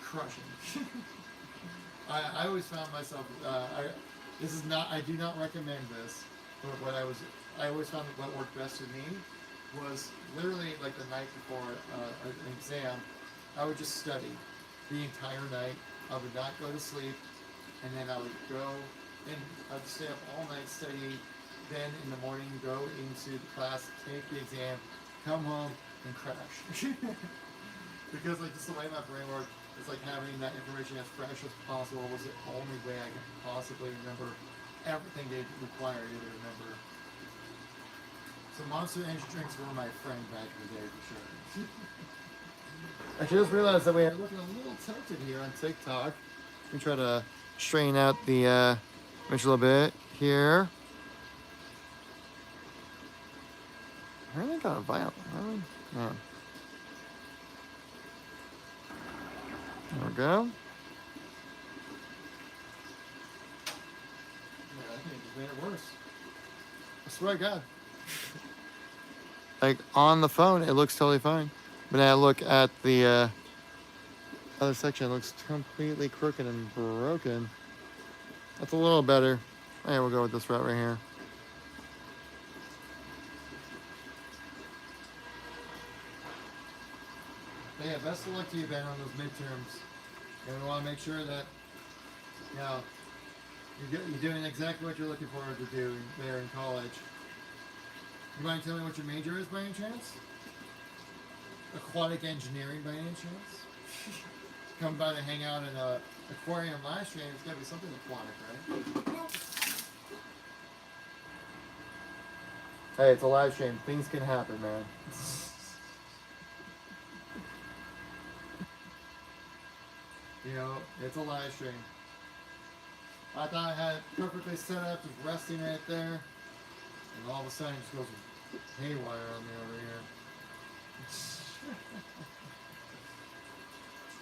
crushing. I always found myself, this is not, I do not recommend this, but I always found that what worked best for me was literally like the night before an exam, I would just study the entire night. I would not go to sleep, and then I would go and I'd stay up all night studying. Then in the morning, go into the class, take the exam, come home, and crash. Because like just the way my brain worked, it's like having that information as fresh as possible was the only way I could possibly remember everything they require you to remember. So Monster Energy drinks were my friend back in the day for sure. I just realized that we are looking a little tilted here on TikTok. Let me try to straighten out the image a little bit here. I really got a violent, really? Yeah. There we go. Yeah, I think it just made it worse. I swear to God. Like on the phone, it looks totally fine. But now I look at the other section, it looks completely crooked and broken. That's a little better. Yeah, we'll go with this route right here. But yeah, best of luck to you, Ben, on those midterms. And we want to make sure that, you know, you're doing exactly what you're looking forward to do there in college. You mind telling me what your major is by any chance? Aquatic engineering by any chance? Come by to hang out in a aquarium last year, it's got to be something aquatic, right? Hey, it's a live stream. Things can happen, man. You know, it's a live stream. I thought I had it perfectly set up, just resting right there. And all of a sudden it just goes haywire on me over here.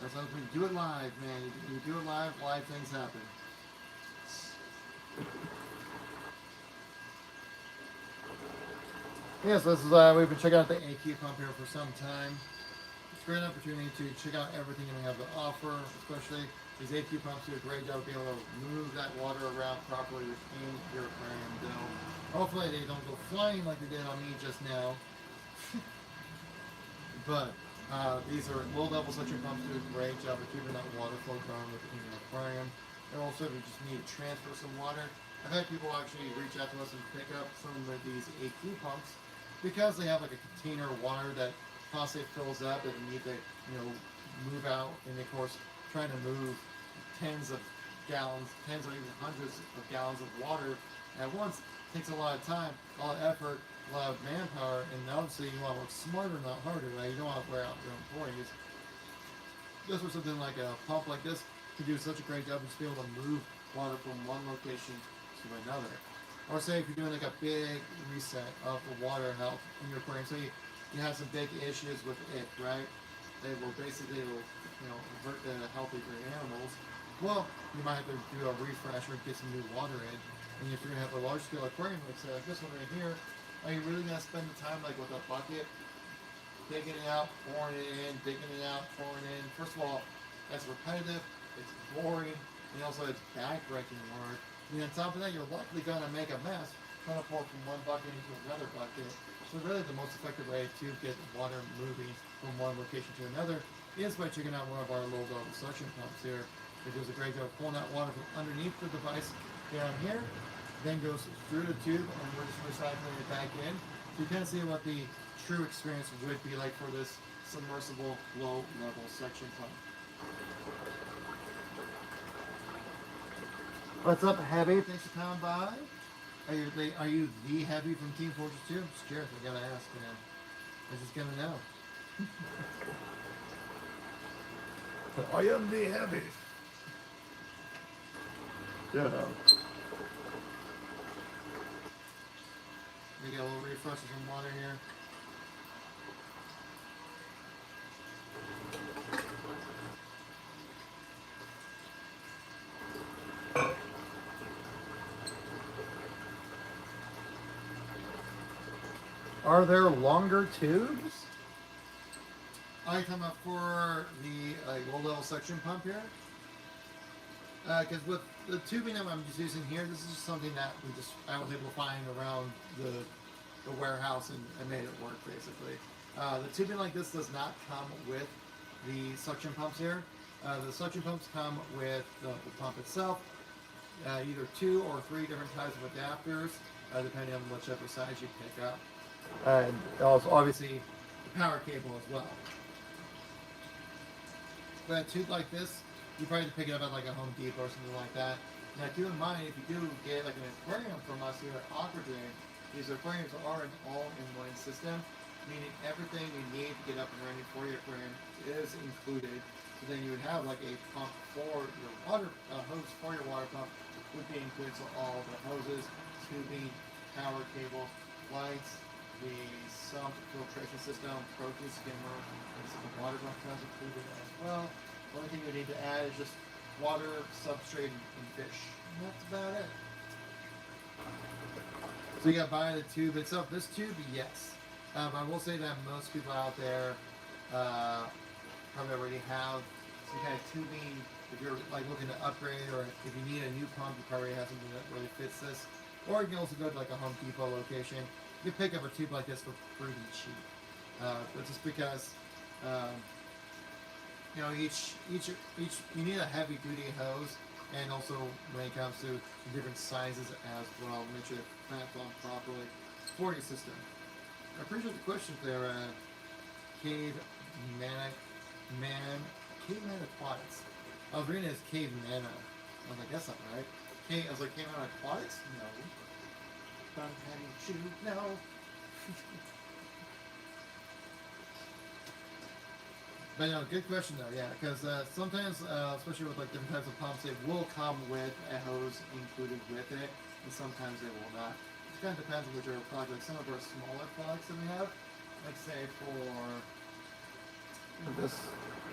That's how we do it live, man. You do it live things happen. Yes, this is we've been checking out the AQ pump here for some time. It's a great opportunity to check out everything that we have to offer, especially these AQ pumps do a great job of being able to move that water around properly within your aquarium dome. Hopefully they don't go flying like they did on me just now. But these are low-level suction pumps do a great job of keeping that water flow going within your aquarium. And also if you just need to transfer some water, I've had people actually reach out to us and pick up some of these AQ pumps because they have like a container of water that constantly fills up and you need to, you know, move out, and of course trying to move tens of gallons, tens or even hundreds of gallons of water at once takes a lot of time, a lot of effort, a lot of manpower, and obviously you want to work smarter, not harder, right? You don't want to wear out your employees. Just for something like a pump like this can do such a great job of just being able to move water from one location to another. Or say if you're doing like a big reset of the water health in your aquarium, so you have some big issues with it, right? They will basically, you know, hurt the health of your animals. Well, you might have to do a refresh or get some new water in. And if you're gonna have a large scale aquarium like this one right here, are you really gonna spend the time like with a bucket, digging it out, pouring it in, digging it out, pouring it in? First of all, that's repetitive, it's boring, and also it's back-breaking work. And on top of that, you're likely going to make a mess trying to pour from one bucket into another bucket. So really the most effective way to get water moving from one location to another is by checking out one of our low-level suction pumps here. It does a great job of pulling that water from underneath the device down here, then goes through the tube, and we're just recycling it back in. So you can see what the true experience would be like for this submersible low-level suction pump. What's up, Heavy? Thanks for coming by. Are you the Heavy from Team Fortress 2? I'm just curious. I gotta ask, man. I'm just gonna know. I am the Heavy. Yeah. We get a little refresh of some water here. Are there longer tubes? I come up for the low-level suction pump here. Because with the tubing that I'm just using here, this is just something that I was able to find around the warehouse and made it work basically. The tubing like this does not come with the suction pumps here. The suction pumps come with the pump itself, either 2 or 3 different types of adapters, depending on whichever size you pick up. And also obviously the power cable as well. But a tube like this, you probably have to pick it up at like a Home Depot or something like that. Now keep in mind, if you do get like an aquarium from us here at Aquadream, these aquariums are an all-in-one system, meaning everything you need to get up and running for your aquarium is included. So then you would have like a pump for your water, hose for your water pump would be included. So all the hoses, tubing, power cable, lights, the sump filtration system, protein skimmer, and so the water pump comes included as well. The only thing you need to add is just water, substrate, and fish. And that's about it. So you got to buy the tube itself. This tube, yes. I will say that most people out there probably already have some kind of tubing. If you're like looking to upgrade, or if you need a new pump, you probably have something that really fits this. Or you can also go to like a Home Depot location. You can pick up a tube like this for pretty cheap. But just because you know, each you need a heavy duty hose, and also when it comes to different sizes as well, make sure it clamps on properly for your system. I appreciate the question there, Caveman Aquatics. I was reading it as Caveman. I was like, that's not right. I was like, Caveman Aquatics? No. Don't have you chew? No. But no, good question though, yeah, because sometimes, especially with like different types of pumps, it will come with a hose included with it, and sometimes it will not. It kind of depends on whichever product. Like some of our smaller products that we have, like say for this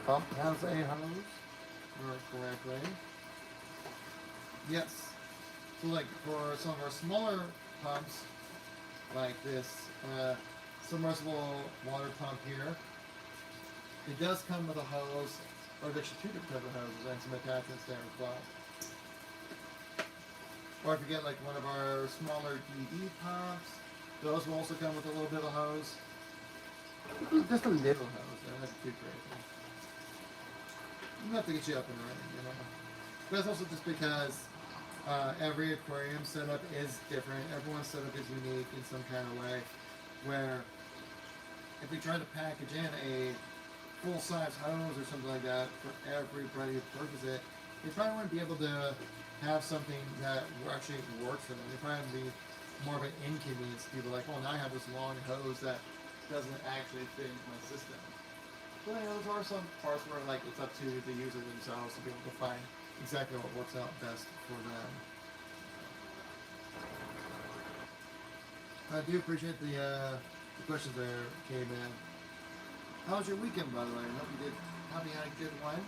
pump has a hose, correctly. Yes. So like for some of our smaller pumps, like this submersible water pump here, it does come with a hose, or actually 2 different types of hoses and some attachments there as well. Or if you get like one of our smaller DD pumps, those will also come with a little bit of hose. Just a little hose, that's too crazy. Enough to get you up and running, you know. But it's also just because every aquarium setup is different. Everyone's setup is unique in some kind of way. Where if we try to package in a full-size hose or something like that for everybody who purchases it, they probably wouldn't be able to have something that actually works for them. They probably would be more of an inconvenience to people, like, well, now I have this long hose that doesn't actually fit into my system. But you know, there are some parts where like it's up to the user themselves to be able to find exactly what works out best for them. I do appreciate the questions there, K-Man. How was your weekend, by the way? I hope you had a good one.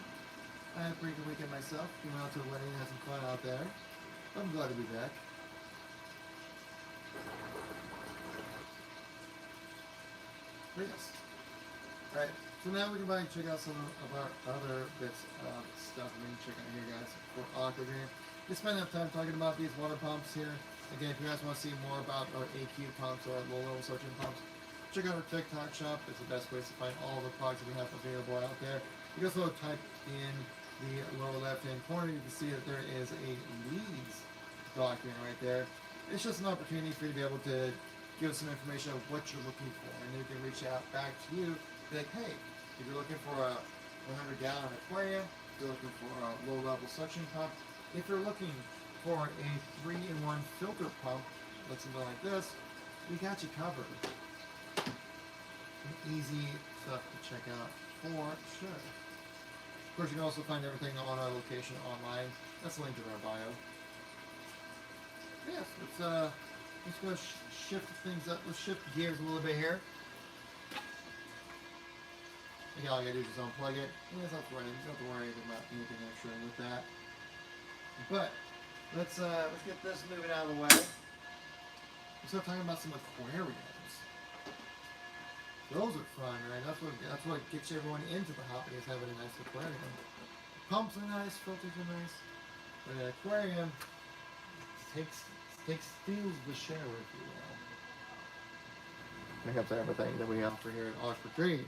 I had a pretty good weekend myself. Came out to a wedding and had some fun out there. I'm glad to be back. But yes. Alright, so now we can go and check out some of our other bits of stuff we can check out here, guys, for Aquadream. We spent enough time talking about these water pumps here. Again, if you guys want to see more about our AQ pumps or our low-level suction pumps, check out our TikTok shop. It's the best place to find all the products that we have available out there. You can also type in the lower left-hand corner. You can see that there is a leads document right there. It's just an opportunity for you to be able to give us some information of what you're looking for, and then we can reach out back to you, be like, hey, if you're looking for a 100-gallon aquarium, if you're looking for a low-level suction pump, if you're looking for a 3-in-1 filter pump, like something like this, we got you covered. Easy stuff to check out for sure. Of course, you can also find everything on our location online. That's linked in our bio. Yes, let's go shift things up. Let's shift gears a little bit here. Again, all you gotta do is just unplug it. And it's not running. You don't have to worry about anything extra with that. But let's get this moving out of the way. Let's start talking about some aquariums. Those are fun, right? That's what gets everyone into the hobby, is having a nice aquarium. Pumps are nice, filters are nice, but an aquarium steals the show, if you will. When it comes to everything that we offer here at Aquadream.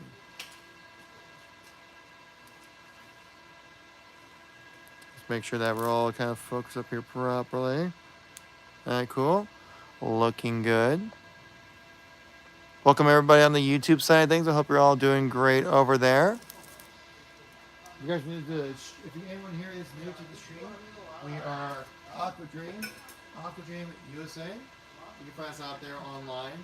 Just make sure that we're all kind of focused up here properly. Alright, cool. Looking good. Welcome everybody on the YouTube side of things. I hope you're all doing great over there. You guys need to, if anyone here is new to the stream, we are Aquadream USA. You can find us out there online.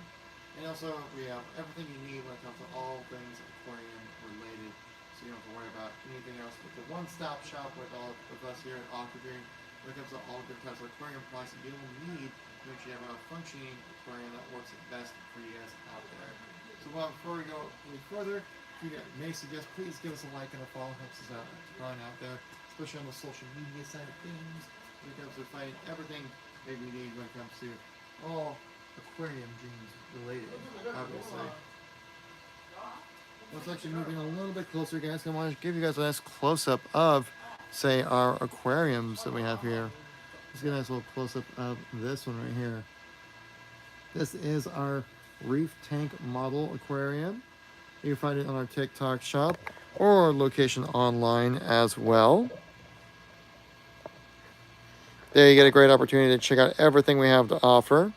And also, we have everything you need when it comes to all things aquarium related. So you don't have to worry about anything else. But the one-stop shop with us here at Aquadream, when it comes to all different types of aquarium products that you'll need to make sure you have a functioning aquarium that works the best for you guys out there. So before we go any further, if you may suggest, please give us a like and a follow. Helps us out growing out there, especially on the social media side of things. When it comes to finding everything that we need when it comes to all aquarium dreams related, obviously. Let's actually moving a little bit closer, guys. I want to give you guys a nice close-up of, say, our aquariums that we have here. Let's get a nice little close-up of this one right here. This is our reef tank model aquarium. You can find it on our TikTok shop or our location online as well. There you get a great opportunity to check out everything we have to offer.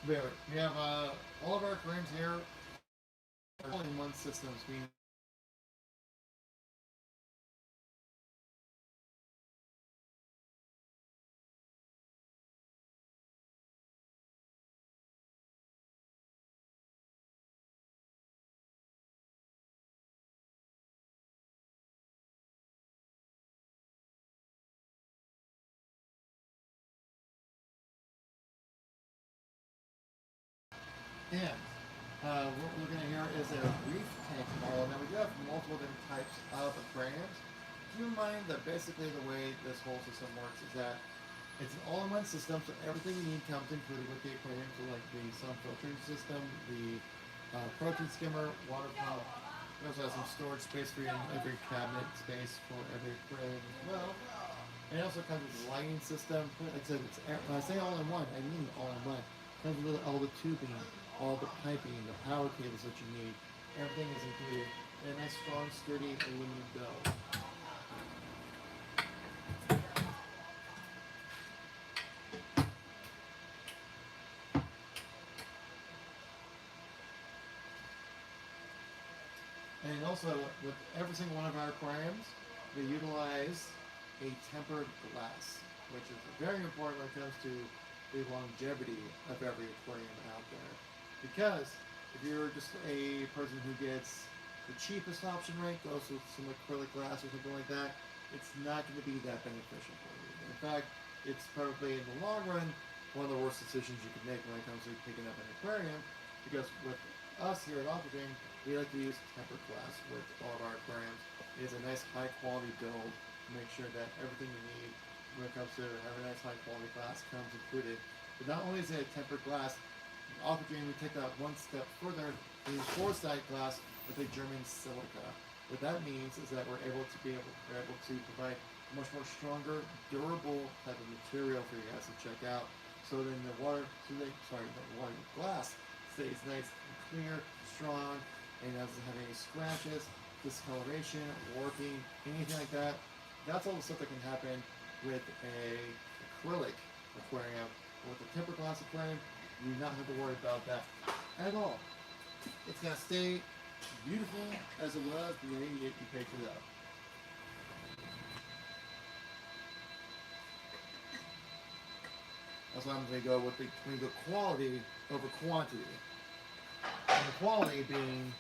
We have all of our aquariums here are all-in-one systems, meaning and what we're looking at here is a reef tank model. Now we do have multiple different types of aquariums. Keep in mind that basically the way this whole system works is that it's an all-in-one system, so everything you need comes included with the aquarium. So like the sun filtering system, the protein skimmer, water pump. We also have some storage space for you in every cabinet space for every aquarium as well. And it also comes with a lighting system. Like I said, when I say all-in-one, I mean all-in-one. It comes with all the tubing, all the piping, the power cables that you need. Everything is included in a nice, strong, sturdy aluminum build. And also, with every single one of our aquariums, we utilize a tempered glass, which is very important when it comes to the longevity of every aquarium out there. Because if you're just a person who gets the cheapest option, right, goes with some acrylic glass or something like that, it's not going to be that beneficial for you. In fact, it's probably in the long run one of the worst decisions you can make when it comes to picking up an aquarium, because with us here at Aquadream, we like to use tempered glass with all of our aquariums. It is a nice high quality build to make sure that everything you need when it comes to having a nice high quality glass comes included. But not only is it a tempered glass, in Aquadream we take that one step further. We use foresight glass with a German silica. What that means is that we're able to provide a much more stronger, durable type of material for you guys to check out. So then the glass stays nice and clear, strong, and doesn't have any scratches, discoloration, warping, anything like that. That's all the stuff that can happen with a acrylic aquarium. With a tempered glass aquarium, you do not have to worry about that at all. It's gonna stay beautiful as it was the day you picked it up. That's why I'm going to go with the quality over quantity. And the quality being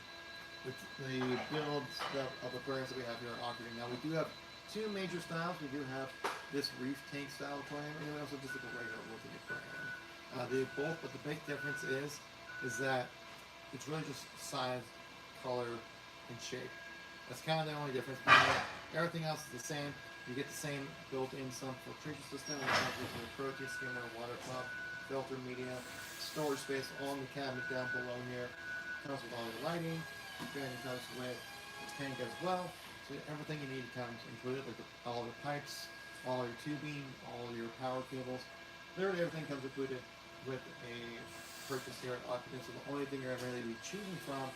the builds of aquariums that we have here at Aquadream. Now we do have two major styles. We do have this reef tank style aquarium, and then also just like a regular looking aquarium. They both, but the big difference is that it's really just size, color, and shape. That's kind of the only difference. Everything else is the same. You get the same built-in sump filtration system, which comes with your protein skimmer, water pump, filter media, storage space all in the cabinet down below here. Comes with all the lighting, and it comes with the tank as well. So everything you need comes included, like all the pipes, all your tubing, all your power cables. Literally everything comes included with a purchase here at Aquadream. So the only thing you're ever going to be choosing from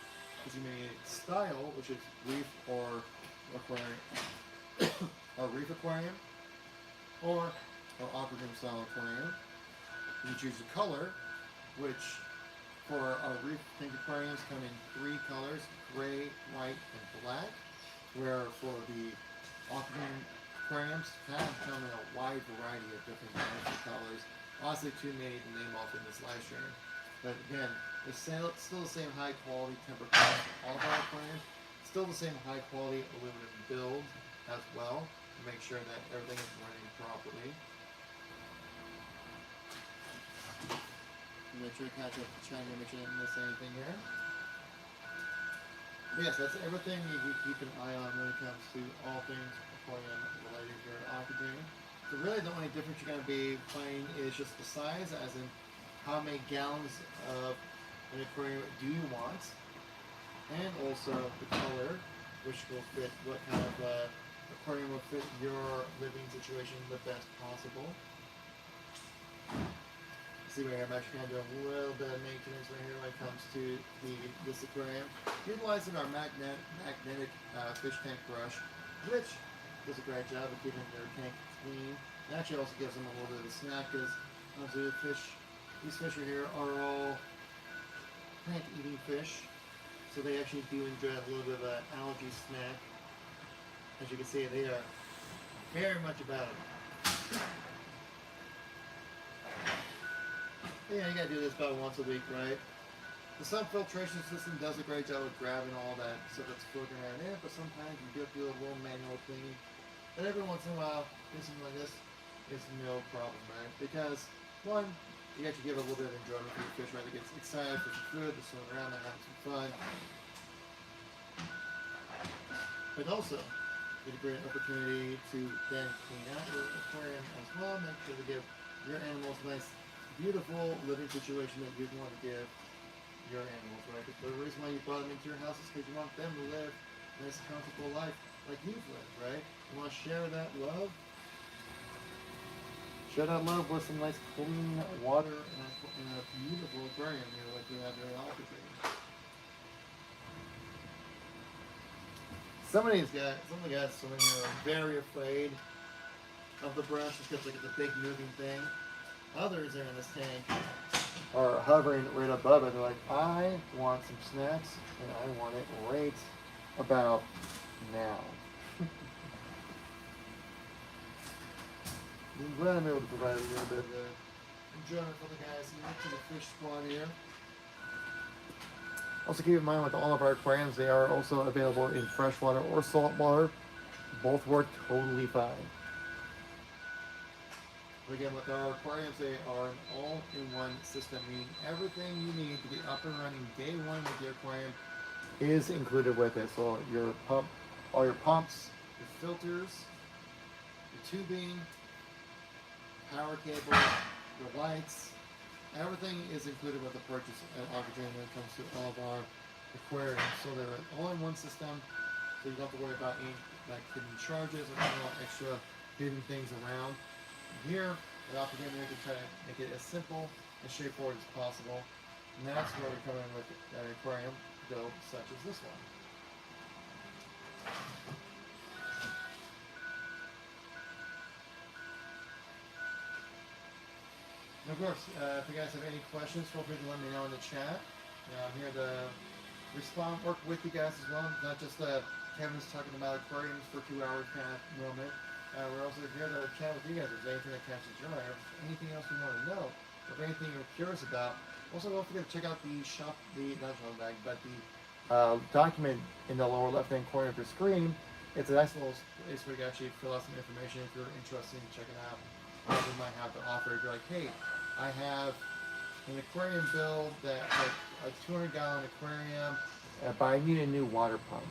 is you may style, which is reef or aquarium, or reef aquarium, or Aquadream style aquarium. You choose a color, which for our reef tank aquariums come in 3 colors: gray, white, and black. Where for the Aquadream aquariums kind of come in a wide variety of different kinds of colors. Honestly, too many to name off in this live stream. But again, it's still the same high quality tempered glass for all of our aquariums. Still the same high quality aluminum build as well to make sure that everything is running properly. Make sure to catch up the channel, make sure I didn't miss anything here. Yes, that's everything you keep an eye on when it comes to all things aquarium related here at Aquadream. So really the only difference you're going to be finding is just the size, as in how many gallons of an aquarium do you want, and also the color, which will fit what kind of aquarium will fit your living situation the best possible. See right here, I'm actually going to do a little bit of maintenance right here when it comes to this aquarium. Utilizing our magnetic fish tank brush, which does a great job of keeping their tank clean. It actually also gives them a little bit of a snack, because these fish right here are all plant eating fish. So they actually do enjoy a little bit of an algae snack. As you can see, they are very much about it. Yeah, you gotta do this about once a week, right? The sump filtration system does a great job of grabbing all that stuff that's floating around in it, but sometimes you do have to do a little manual cleaning. But every once in a while, doing something like this is no problem, right? Because, one, you actually give a little bit of enjoyment for your fish, right? They get excited for some food, they're swimming around, they're having some fun. But also, get a great opportunity to then clean out your aquarium as well, make sure to give your animals a nice, beautiful living situation that you'd want to give your animals, right? Because the reason why you brought them into your house is because you want them to live a nice, comfortable life like you've lived, right? You want to share that love. Share that love with some nice, clean water and a beautiful aquarium here, like we have here at Aquadream. Some of the guys swimming here are very afraid of the brush because like it's a big moving thing. Others are in this tank are hovering right above it. They're like, I want some snacks, and I want it right about now. I'm glad I'm able to provide a little bit of enjoyment for the guys here to the fish squad here. Also keep in mind with all of our aquariums, they are also available in freshwater or saltwater. Both work totally fine. Again, with our aquariums, they are an all-in-one system, meaning everything you need to be up and running day one with your aquarium is included with it. So your pump, all your pumps, your filters, your tubing, power cable, your lights, everything is included with the purchase at Aquadream when it comes to all of our aquariums. So they're an all-in-one system, so you don't have to worry about any like hidden charges or any extra hidden things around. Here at Aquadream, we can try to make it as simple and straightforward as possible, and that's where we come in with an aquarium build such as this one. And of course, if you guys have any questions, feel free to let me know in the chat. I'm here to respond, work with you guys as well, not just Kevin's talking about aquariums for 2 hours kind of moment. We're also here to chat with you guys. If there's anything that catches your eye, or anything else you want to know, or anything you're curious about. Also, don't forget to check out the not shop bag, but the document in the lower left-hand corner of your screen it's a nice little place where you can actually fill out some information if you're interested in checking out what we might have to offer. If you're like, hey, I have an aquarium build that's like a 200-gallon aquarium, but I need a new water pump.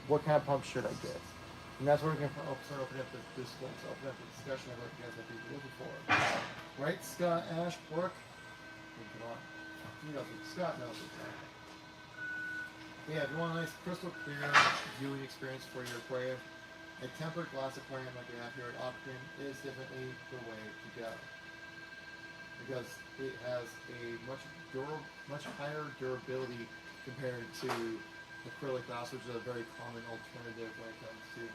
What kind of pump should I get? And that's where we can start opening up this open up the discussion of what you guys might be looking for. Right, Scott, Ash, Brooke? Come on. You know, Scott knows it. Yeah, if you want a nice crystal clear viewing experience for your aquarium, a tempered glass aquarium like we have here at Aquadream is definitely the way to go. Because it has a much higher durability compared to acrylic glass, which is a very common alternative when it comes to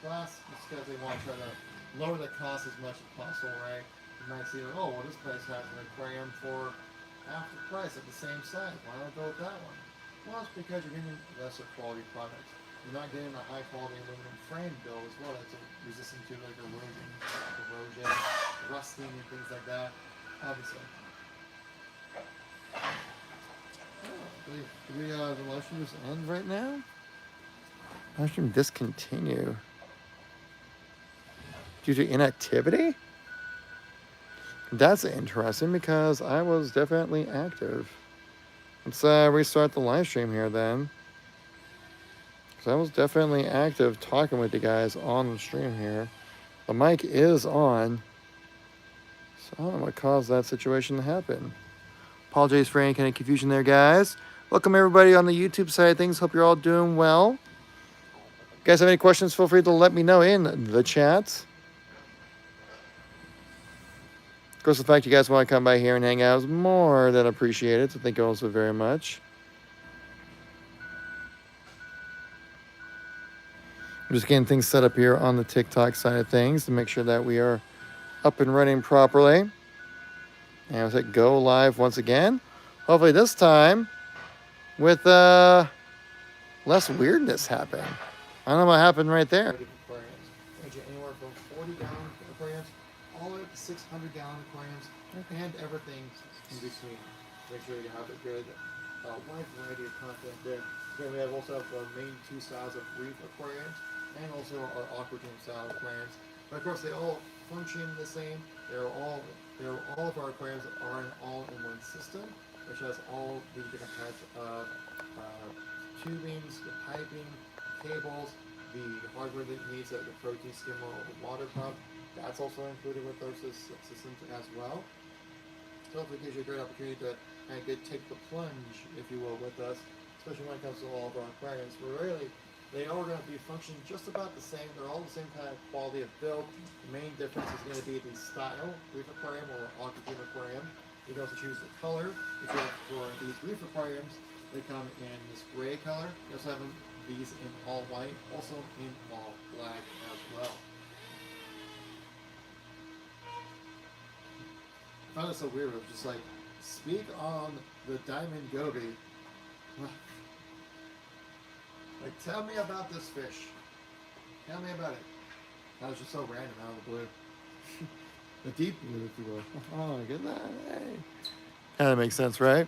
glass. Just because they want to try to lower the cost as much as possible, right? You might see, like, oh, well, this place has an aquarium for half the price at the same size. Why not go with that one? Well, it's because you're getting lesser quality products. You're not getting a high quality aluminum frame build as well that's resistant to like erosion, rusting, and things like that. Obviously. Do we the live stream just end right now? Live stream discontinue due to inactivity? That's interesting because I was definitely active. Let's restart the live stream here then. Because I was definitely active talking with you guys on the stream here. The mic is on. So I don't know what caused that situation to happen. Apologize for any kind of confusion there, guys. Welcome everybody on the YouTube side of things. Hope you're all doing well. If you guys have any questions, feel free to let me know in the chat. Of course, the fact you guys want to come by here and hang out is more than appreciated. So thank you all so very much. I'm just getting things set up here on the TikTok side of things to make sure that we are up and running properly. And let's hit go live once again. Hopefully this time with less weirdness happening. I don't know what happened right there. Anywhere from 40-gallon aquariums all the way up to 600-gallon aquariums and everything in between. Make sure you have a good wide variety of content there. Again, we have also have our main two styles of reef aquariums and also our Aquadream style aquariums. But of course, they all function the same. All of our aquariums are an all-in-one system, which has all the different types of tubings, the piping, cables, the hardware that needs, the protein skimmer or the water pump. That's also included with those systems as well. So hopefully it gives you a great opportunity to kind of take the plunge, if you will, with us, especially when it comes to all of our aquariums. They are going to be functioning just about the same. They're all the same kind of quality of build. The main difference is going to be the style, reef aquarium or Aquadream aquarium. You can also choose the color. For these reef aquariums, they come in this gray color. You also have these in all white, also in all black as well. I found it so weird. It was just like, speak on the diamond goby. Like, tell me about this fish. Tell me about it. That was just so random out of the blue. The deep blue, if you will. Oh, look at that. Hey. Kind of makes sense, right?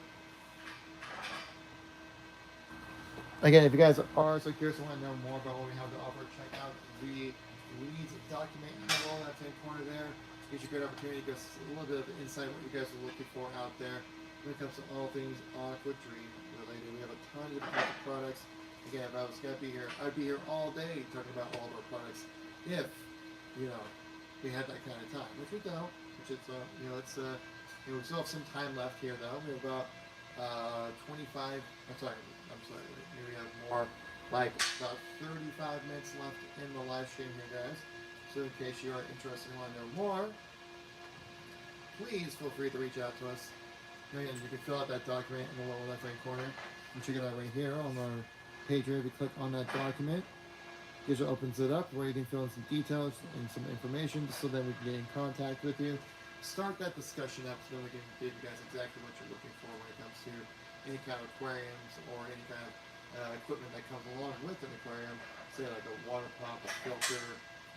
Again, if you guys are so curious and want to know more about what we have to offer, check out the leads document in the wall that's in the corner there. Gives you a great opportunity to get a little bit of insight what you guys are looking for out there when it comes to all things Aquadream related. We have a ton of different types of products. Again, if I was going to be here, I'd be here all day talking about all of our products if, we had that kind of time, which we don't, which it's, we still have some time left here though. We have about 25, maybe we have more, like about 35 minutes left in the live stream here, guys. So in case you are interested and want to know more, please feel free to reach out to us. Again, you can fill out that document in the lower left-hand corner. You can check it out right here on our page here. If you click on that document, it opens it up where you can fill in some details and some information so that we can get in contact with you. Start that discussion up so that we can give you guys exactly what you're looking for when it comes to any kind of aquariums or any kind of equipment that comes along with an aquarium, say like a water pump, a filter,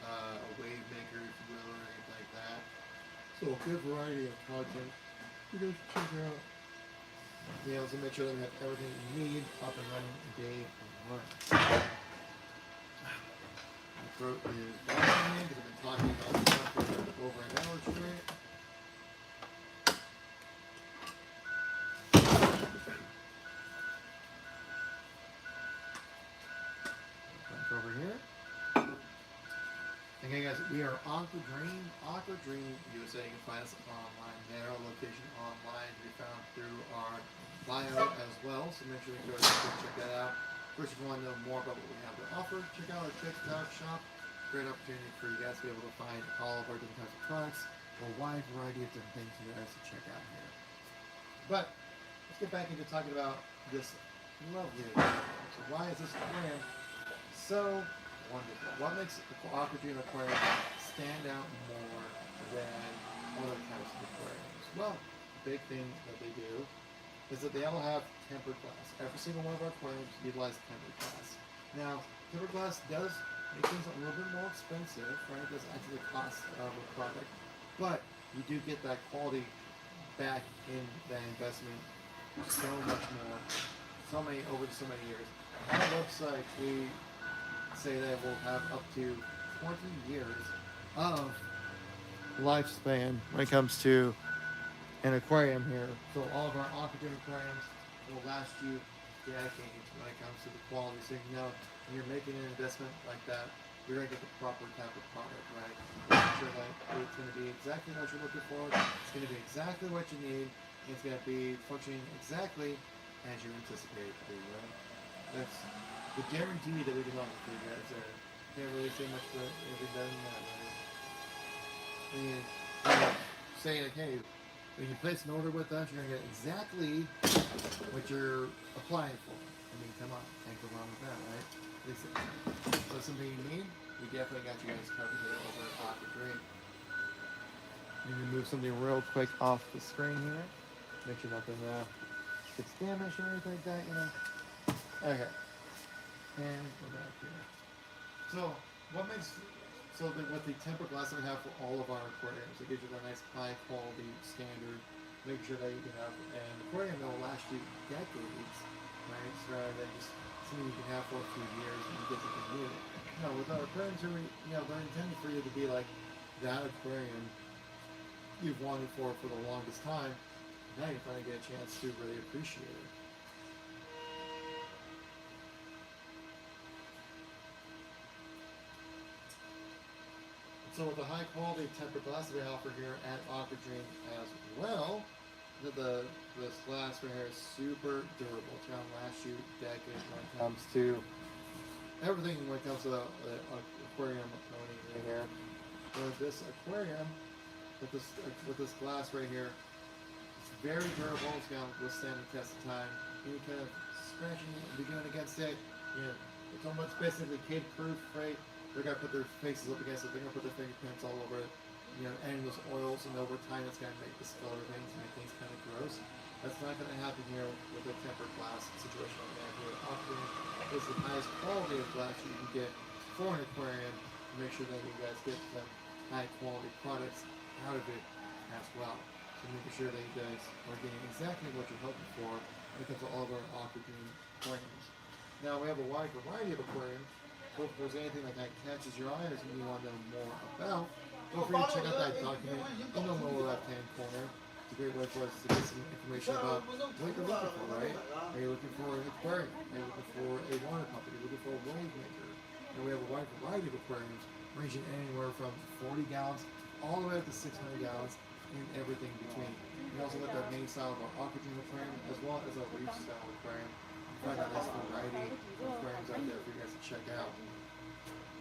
a wave maker, if you will, or anything like that. So a good variety of content you guys check out. So make sure that we have everything you need up and running day one. throat is bothering me because I've been talking about stuff for over an hour straight. Back over here. Again, guys, we are Aquadream, Aquadream USA. You can find us online there. Our location online can be found through our bio as well. So make sure you go and check that out. First, if you want to know more about what we have to offer, check out our TikTok shop. Great opportunity for you guys to be able to find all of our different types of products, a wide variety of different things for you guys to check out here. But let's get back into talking about this lovely aquarium. So why is this aquarium so wonderful? What makes Aquadream Aquarium stand out more than other types of aquariums? Well, the big thing that they do is that they all have tempered glass. Every single one of our aquariums utilizes tempered glass. Now, tempered glass does make things a little bit more expensive, right? It does add to the cost of a product, but you do get that quality back in that investment so much more, over so many years. On our website, we say that we'll have up to 20 years of lifespan when it comes to an aquarium here. So all of our Aquadream aquariums will last you decades when it comes to the quality. So you know when you're making an investment like that, you're going to get the proper type of product, right? Make sure that it's going to be exactly what you're looking for. It's going to be exactly what you need. And it's going to be functioning exactly as you anticipate it to be, right? That's the guarantee that we can offer for you guys there. Can't really say much for anything better than that, right? I mean, saying like, hey, when you place an order with us, you're going to get exactly what you're applying for. I mean, come on, can't go wrong with that, right? So something you need, we definitely got you guys covered here over at Aquadream. You can move something real quick off the screen here. Make sure nothing gets damaged or anything like that, you know. Okay. And go back here. So, with the tempered glass that we have for all of our aquariums, it gives you a nice high quality standard. Make sure that you can have an aquarium that will last you decades, right? So rather than just something you can have for a few years and you get something new. No, with our aquariums, they're intended for you to be like that aquarium you've wanted for the longest time. Now you finally get a chance to really appreciate it. So with the high quality tempered glass that we offer here at Aquadream as well, this glass right here is super durable. It's going to last you decades when it comes to everything when it comes to the aquarium owning right here. So this aquarium with this glass right here, it's very durable. It's going to withstand the test of time. Any kind of scratching and be going against it, it's almost basically kid-proof, right? They're gonna put their faces up against it. They're gonna put their fingerprints all over it, adding those oils, and over time it's gonna make discolor things, make things kind of gross. That's not gonna happen here with a tempered glass situation like that here. Aquadream is the highest quality of glass you can get for an aquarium to make sure that you guys get some high quality products out of it as well. So making sure that you guys are getting exactly what you're hoping for when it comes to all of our Aquadream aquariums. Now we have a wide variety of aquariums. So if there's anything that catches your eye or something you want to know more about, feel free to check out that document in the lower left-hand corner. It's a great way for us to get some information about what you're looking for, right? Are you looking for an aquarium? Are you looking for a water pump? Are you looking for a wave maker? And we have a wide variety of aquariums ranging anywhere from 40 gallons all the way up to 600 gallons and everything between. We also got that main style of our Aquadream aquarium as well as our reef style aquarium. Find a nice variety of aquariums out there for you guys to check out.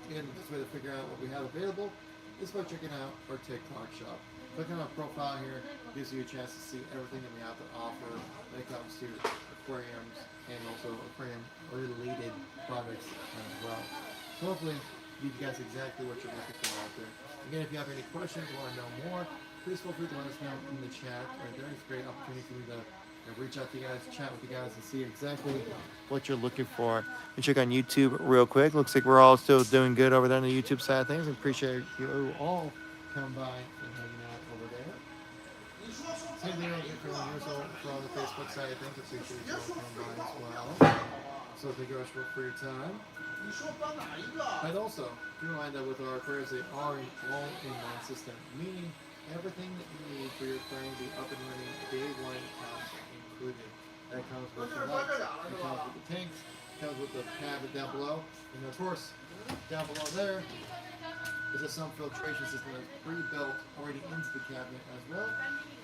And the best way to figure out what we have available is by checking out our TikTok shop. Clicking on our profile here gives you a chance to see everything that we have to offer when it comes to aquariums and also aquarium related products as well. So hopefully give you guys exactly what you're looking for out there. Again, if you have any questions or want to know more, please feel free to let us know in the chat. Right there, it's a great opportunity for me to reach out to you guys, chat with you guys, and see exactly what you're looking for. And check on YouTube real quick. Looks like we're all still doing good over there on the YouTube side of things. I appreciate you all coming by and hanging out over there. Same thing if you're on here, so for on the Facebook side of things, I appreciate you all coming by as well. So thank you guys for your time. And also, keep in mind that with our aquariums, they are an all-in-one system, meaning everything that you need for your aquarium to be up and running day one comes included. That comes with the lights, it comes with the tanks, it comes with the cabinet down below, and of course, down below there is a sump filtration system that's pre-built already into the cabinet as well.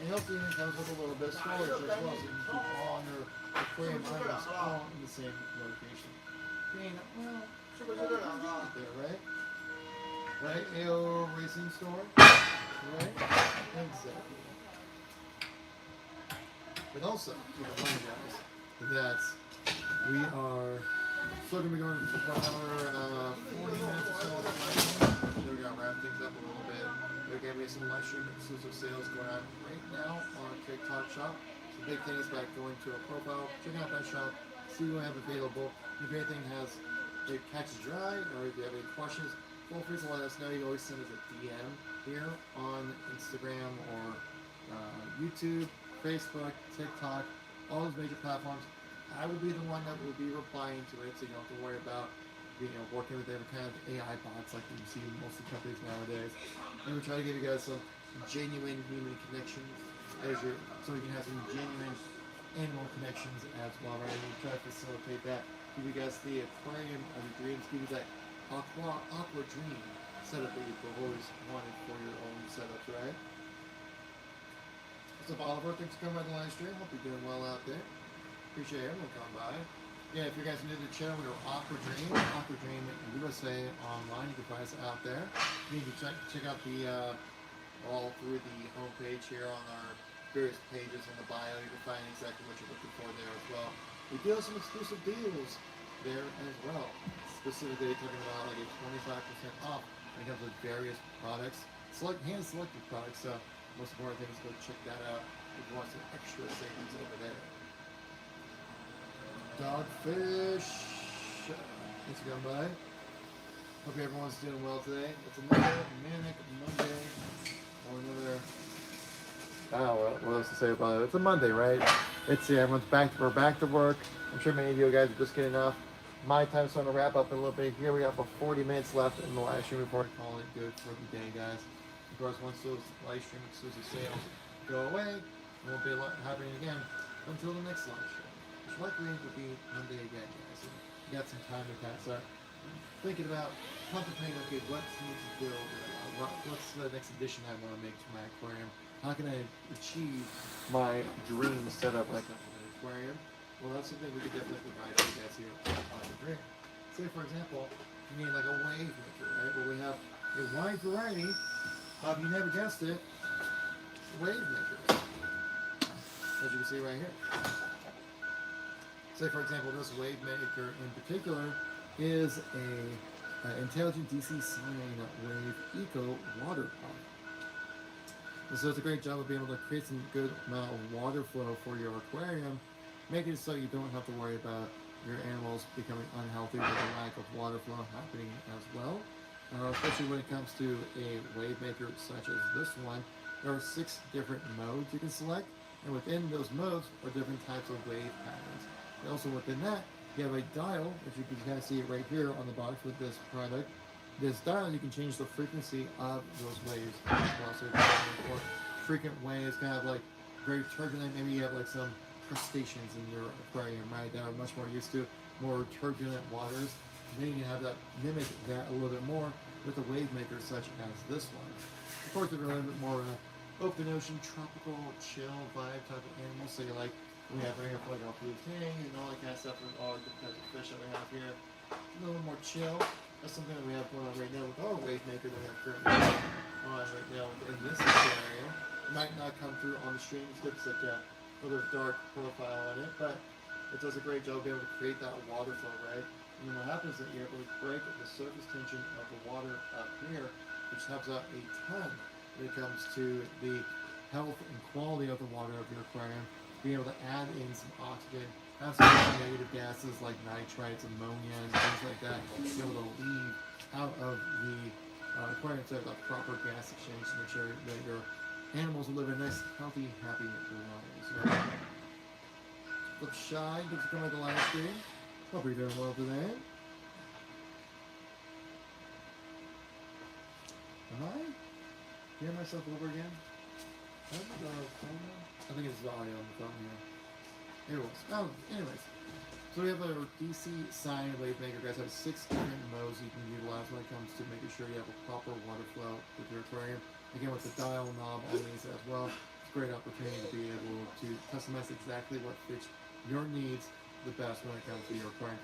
And it also even comes with a little bit of storage as well, so you can keep all your aquarium items all in the same location. Being, well, there, right? Right, AO Racing Store? Right? Exactly. But also, keep in mind, guys, that we are still going to be going for another 40 minutes or so on the live stream. We're going to wrap things up a little bit. There's going to be some live stream exclusive sales going on right now on our TikTok shop. The big thing is about going to our profile, checking out that shop, see what we have available. If anything has it catches your eye, or if you have any questions, feel free to let us know. You can always send us a DM here on Instagram or YouTube, Facebook, TikTok, all those major platforms. I will be the one that will be replying to it, so you don't have to worry about working with any kind of AI bots like you see in most of the companies nowadays. And we try to give you guys some genuine human connections so we can have some genuine animal connections as well, right? And we try to facilitate that. Give you guys the aquarium of your dreams, give you that Aquadream setup that you've always wanted for your own setups, right? What's up, Oliver? Thanks for coming by the live stream. Hope you're doing well out there. Appreciate everyone coming by. Yeah, if you guys are new to the channel, we're Aquadream USA online. You can find us out there. You can check out the all through the homepage here on our various pages in the bio. You can find exactly what you're looking for there as well. We do have some exclusive deals there as well. Specifically talking about like a 25% off when it comes with various products, hand-selected products. So most important thing is go check that out if you want some extra savings over there. Dogfish, thanks for coming by. Hope everyone's doing well today. It's another manic Monday, or another. What else to say about it? It's a Monday, right? Everyone's we're back to work. I'm sure many of you guys are just getting off. My time's starting to wrap up a little bit here. We got about 40 minutes left in the live stream before I call it good for the day, guys. Of course, once those live stream exclusive sales go away, it won't be happening again until the next live stream, which likely will be Monday again, guys. So you got some time to kind of start thinking about, contemplating, okay, what needs to build, what's the next addition I want to make to my aquarium? How can I achieve my dream setup when I come to an aquarium? Well, that's something we could definitely provide for you guys here on Aquadream. Say, for example, you need like a wave maker, right? Well, we have a wide variety of, you never guessed it, wave makers. As you can see right here. Say, for example, this wave maker in particular is a intelligent DC sine wave eco water pump. And so it's a great job of being able to create some good amount of water flow for your aquarium, making it so you don't have to worry about your animals becoming unhealthy with a lack of water flow happening as well. Especially when it comes to a wave maker such as this one, there are 6 different modes you can select, and within those modes are different types of wave patterns. And also within that, you have a dial, which you can kind of see it right here on the box with this product. This dial, you can change the frequency of those waves as well. So if you're looking for frequent waves, kind of like very turbulent, maybe you have like some crustaceans in your aquarium, right, that are much more used to more turbulent waters. Then you have that mimic that a little bit more with a wave maker such as this one. Of course, they're a little bit more open ocean, tropical, chill vibe type of animals. So you like, we have right here for like our blue tang and all that kind of stuff with all the types of fish that we have here. A little more chill. That's something that we have going on right now with our wave maker that we have currently on right now in this area. It might not come through on the stream. It's like a little dark profile on it, but it does a great job being able to create that water flow, right? And then what happens is that you're able to break the surface tension of the water up here, which helps out a ton when it comes to the health and quality of the water of your aquarium. Being able to add in some oxygen, have some negative gases like nitrites, ammonia, and things like that. Be able to leave out of the aquarium to have the proper gas exchange to make sure that your animals will live a nice, healthy, happy lives. Right? Look shy, thanks for coming to the live stream. Hope you're doing well today. Am I hearing myself over again? I think it's the audio on the phone here. Here it was. Oh, anyways. So we have a DC sign wave maker. Guys, have 6 different modes you can utilize when it comes to making sure you have a proper water flow with your aquarium. Again, with the dial knob on these as well, it's a great opportunity to be able to customize exactly what fits your needs the best when it comes to your aquarium.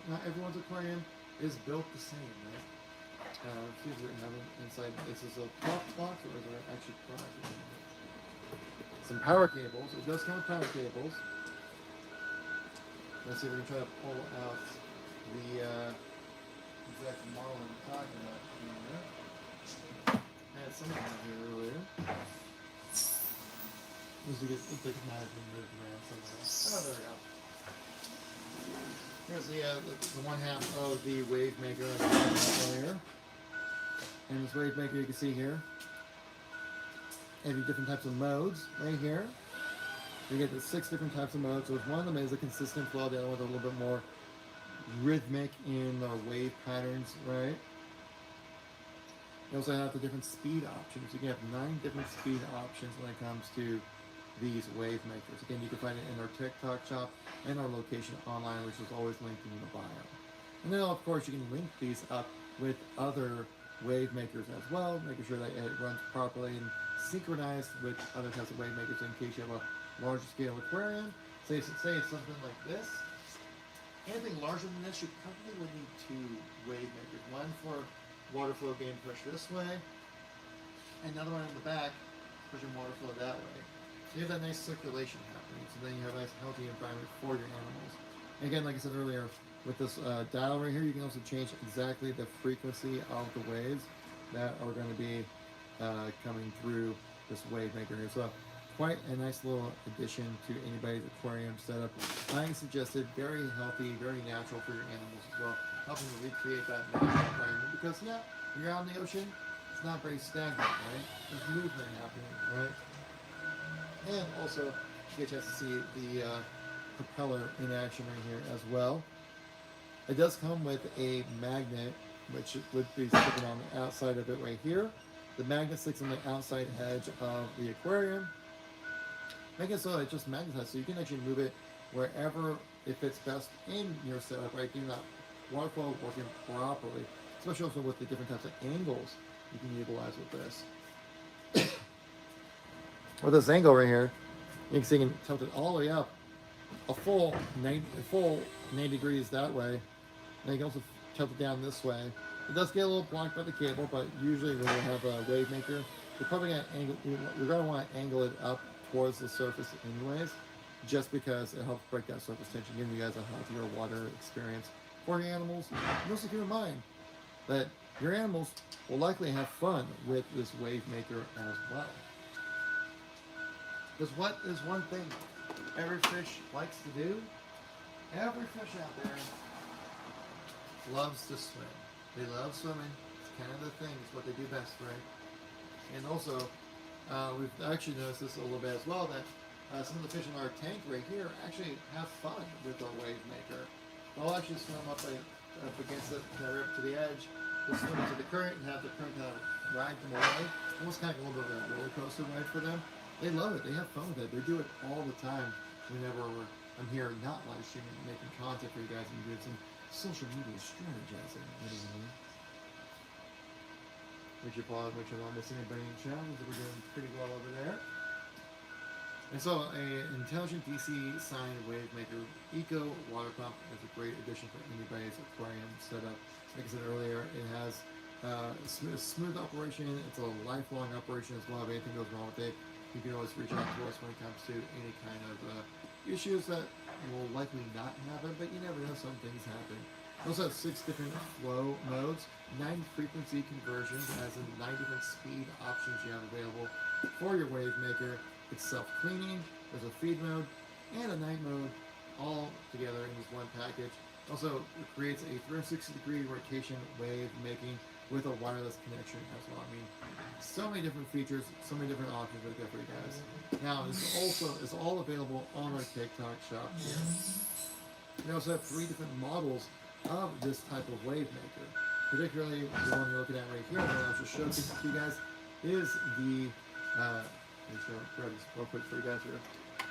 Not everyone's aquarium is built the same, right? See if we have it inside. Is this a pop box or is there actually product? Some power cables. It does come with power cables. Let's see if we can try to pull out the exact model I'm talking about here. I had some of them here earlier. This looks like it might have been moved around somewhere. Oh, there we go. Here's the one half of the wave maker I was talking about earlier. And this wave maker you can see here. Every different types of modes right here. You get the 6 different types of modes. So one of them is a consistent flow, the other one's a little bit more rhythmic in the wave patterns, right? You also have the different speed options. You can have 9 different speed options when it comes to these wave makers. Again, you can find it in our TikTok shop and our location online, which is always linked in the bio. And then, of course, you can link these up with other wave makers as well, making sure that it runs properly and synchronized with other types of wave makers in case you have a larger scale aquarium. Say it's something like this. Anything larger than this, you probably would need 2 wave makers. One for water flow getting pushed this way, and another one in the back pushing water flow that way. So you have that nice circulation happening, so then you have a nice healthy environment for your animals. And again, like I said earlier, with this dial right here, you can also change exactly the frequency of the waves that are going to be coming through this wave maker here. So quite a nice little addition to anybody's aquarium setup. I suggested very healthy, very natural for your animals as well, helping to recreate that natural environment. Because yeah, when you're out in the ocean, it's not very stagnant, right? There's movement happening, right? And also, you get a chance to see the propeller in action right here as well. It does come with a magnet, which would be sticking on the outside of it right here. The magnet sticks on the outside edge of the aquarium, making it so it just magnetizes, so you can actually move it wherever it fits best in your setup, right? Getting that water flow working properly, especially also with the different types of angles you can utilize with this. With this angle right here, you can see you can tilt it all the way up a full 90 degrees that way. And you can also tilt it down this way. It does get a little blocked by the cable, but usually when you have a wave maker, you're probably going to angle, you're going to want to angle it up towards the surface anyways, just because it helps break that surface tension, giving you guys a healthier water experience for your animals. And also keep in mind that your animals will likely have fun with this wave maker as well. Because what is one thing every fish likes to do? Every fish out there loves to swim. They love swimming. It's kind of the thing. It's what they do best, right? And also, we've actually noticed this a little bit as well, that some of the fish in our tank right here actually have fun with our wave maker. They'll actually swim up against it, up to the edge. They'll swim into the current and have the current kind of ride them away. Almost kind of a little bit of a roller coaster ride for them. They love it. They have fun with it. They do it all the time whenever I'm here not live streaming, making content for you guys and doing some social media strategizing. Make sure I'm not missing anybody in chat. We're doing pretty well over there. And so, an intelligent DC sine wave maker eco water pump is a great addition for anybody's aquarium setup. Like I said earlier, it has smooth operation. It's a lifelong operation as well. If anything goes wrong with it, you can always reach out to us when it comes to any kind of issues that will likely not happen, but you never know, some things happen. We also have 6 different flow modes, 9 frequency conversions, as in 9 different speed options you have available for your wave maker. It's self-cleaning, there's a feed mode, and a night mode, all together in this one package. Also, it creates a 360-degree rotation wave making with a wireless connection as well. I mean, so many different features, so many different options right there for you guys. Now, it's all available on our TikTok shop here. We also have 3 different models of this type of wave maker. Particularly the one you're looking at right here, the one I was just showcase to you guys is the, let me grab this real quick for you guys here.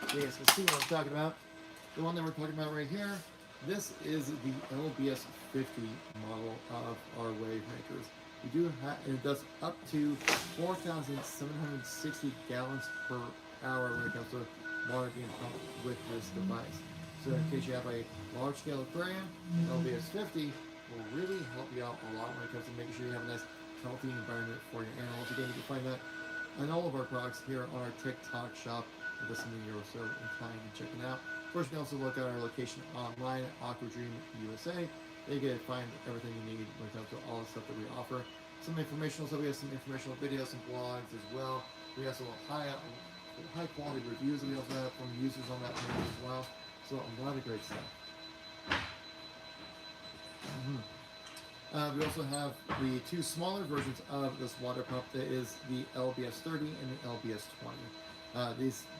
So you guys can see what I'm talking about. The one that we're talking about right here, this is the LBS 50 model of our wave makers. We do have, and it does up to 4,760 gallons per hour when it comes to water being pumped with this device. So in case you have a large scale aquarium, LBS 50 will really help you out a lot when it comes to making sure you have a nice healthy environment for your animals. Again, you can find that on all of our products here on our TikTok shop. If listening, you're so inclined to check it out. Of course, you can also look at our location online at Aquadream USA. There you can find everything you need when it comes to all the stuff that we offer. Some informational, so we have some informational videos, some blogs as well. We have some high quality reviews that we also have from users on that page as well. So a lot of great stuff. We also have the two smaller versions of this water pump. That is the LBS 30 and the LBS 20.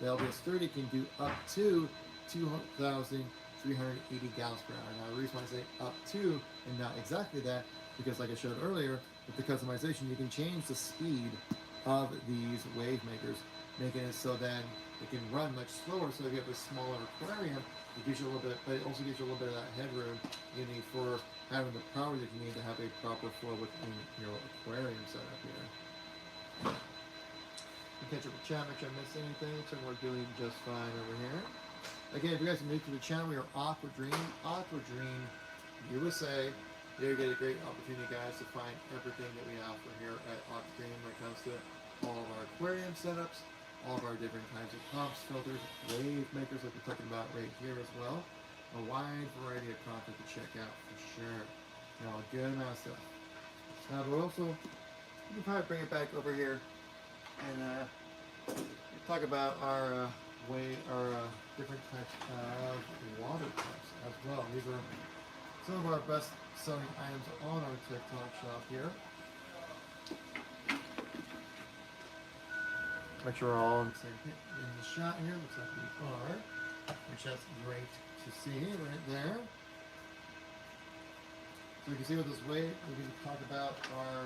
The LBS 30 can do up to 2,380 gallons per hour. Now, the reason why I say up to and not exactly that, because like I showed earlier, with the customization, you can change the speed of these wave makers, making it so then it can run much slower. So if you have a smaller aquarium, it gives you a little bit, but it also gives you a little bit of that headroom you need for having the power that you need to have a proper flow within your aquarium setup here. Catch up with chat, make sure I missed anything. So we're doing just fine over here. Again, if you guys are new to the channel, we are Aquadream USA. There you get a great opportunity, guys, to find everything that we offer here at Aquadream when it comes to all of our aquarium setups, all of our different kinds of pumps, filters, wave makers like we're talking about right here as well. A wide variety of content to check out for sure. Now, a good amount of stuff. But also, you can probably bring it back over here and talk about our different types of water pumps as well. These are some of our best selling items on our TikTok shop here. Make sure we're all in the same in the shot here. Looks like we are, which is great to see right there. So you can see with this weight, we can talk about our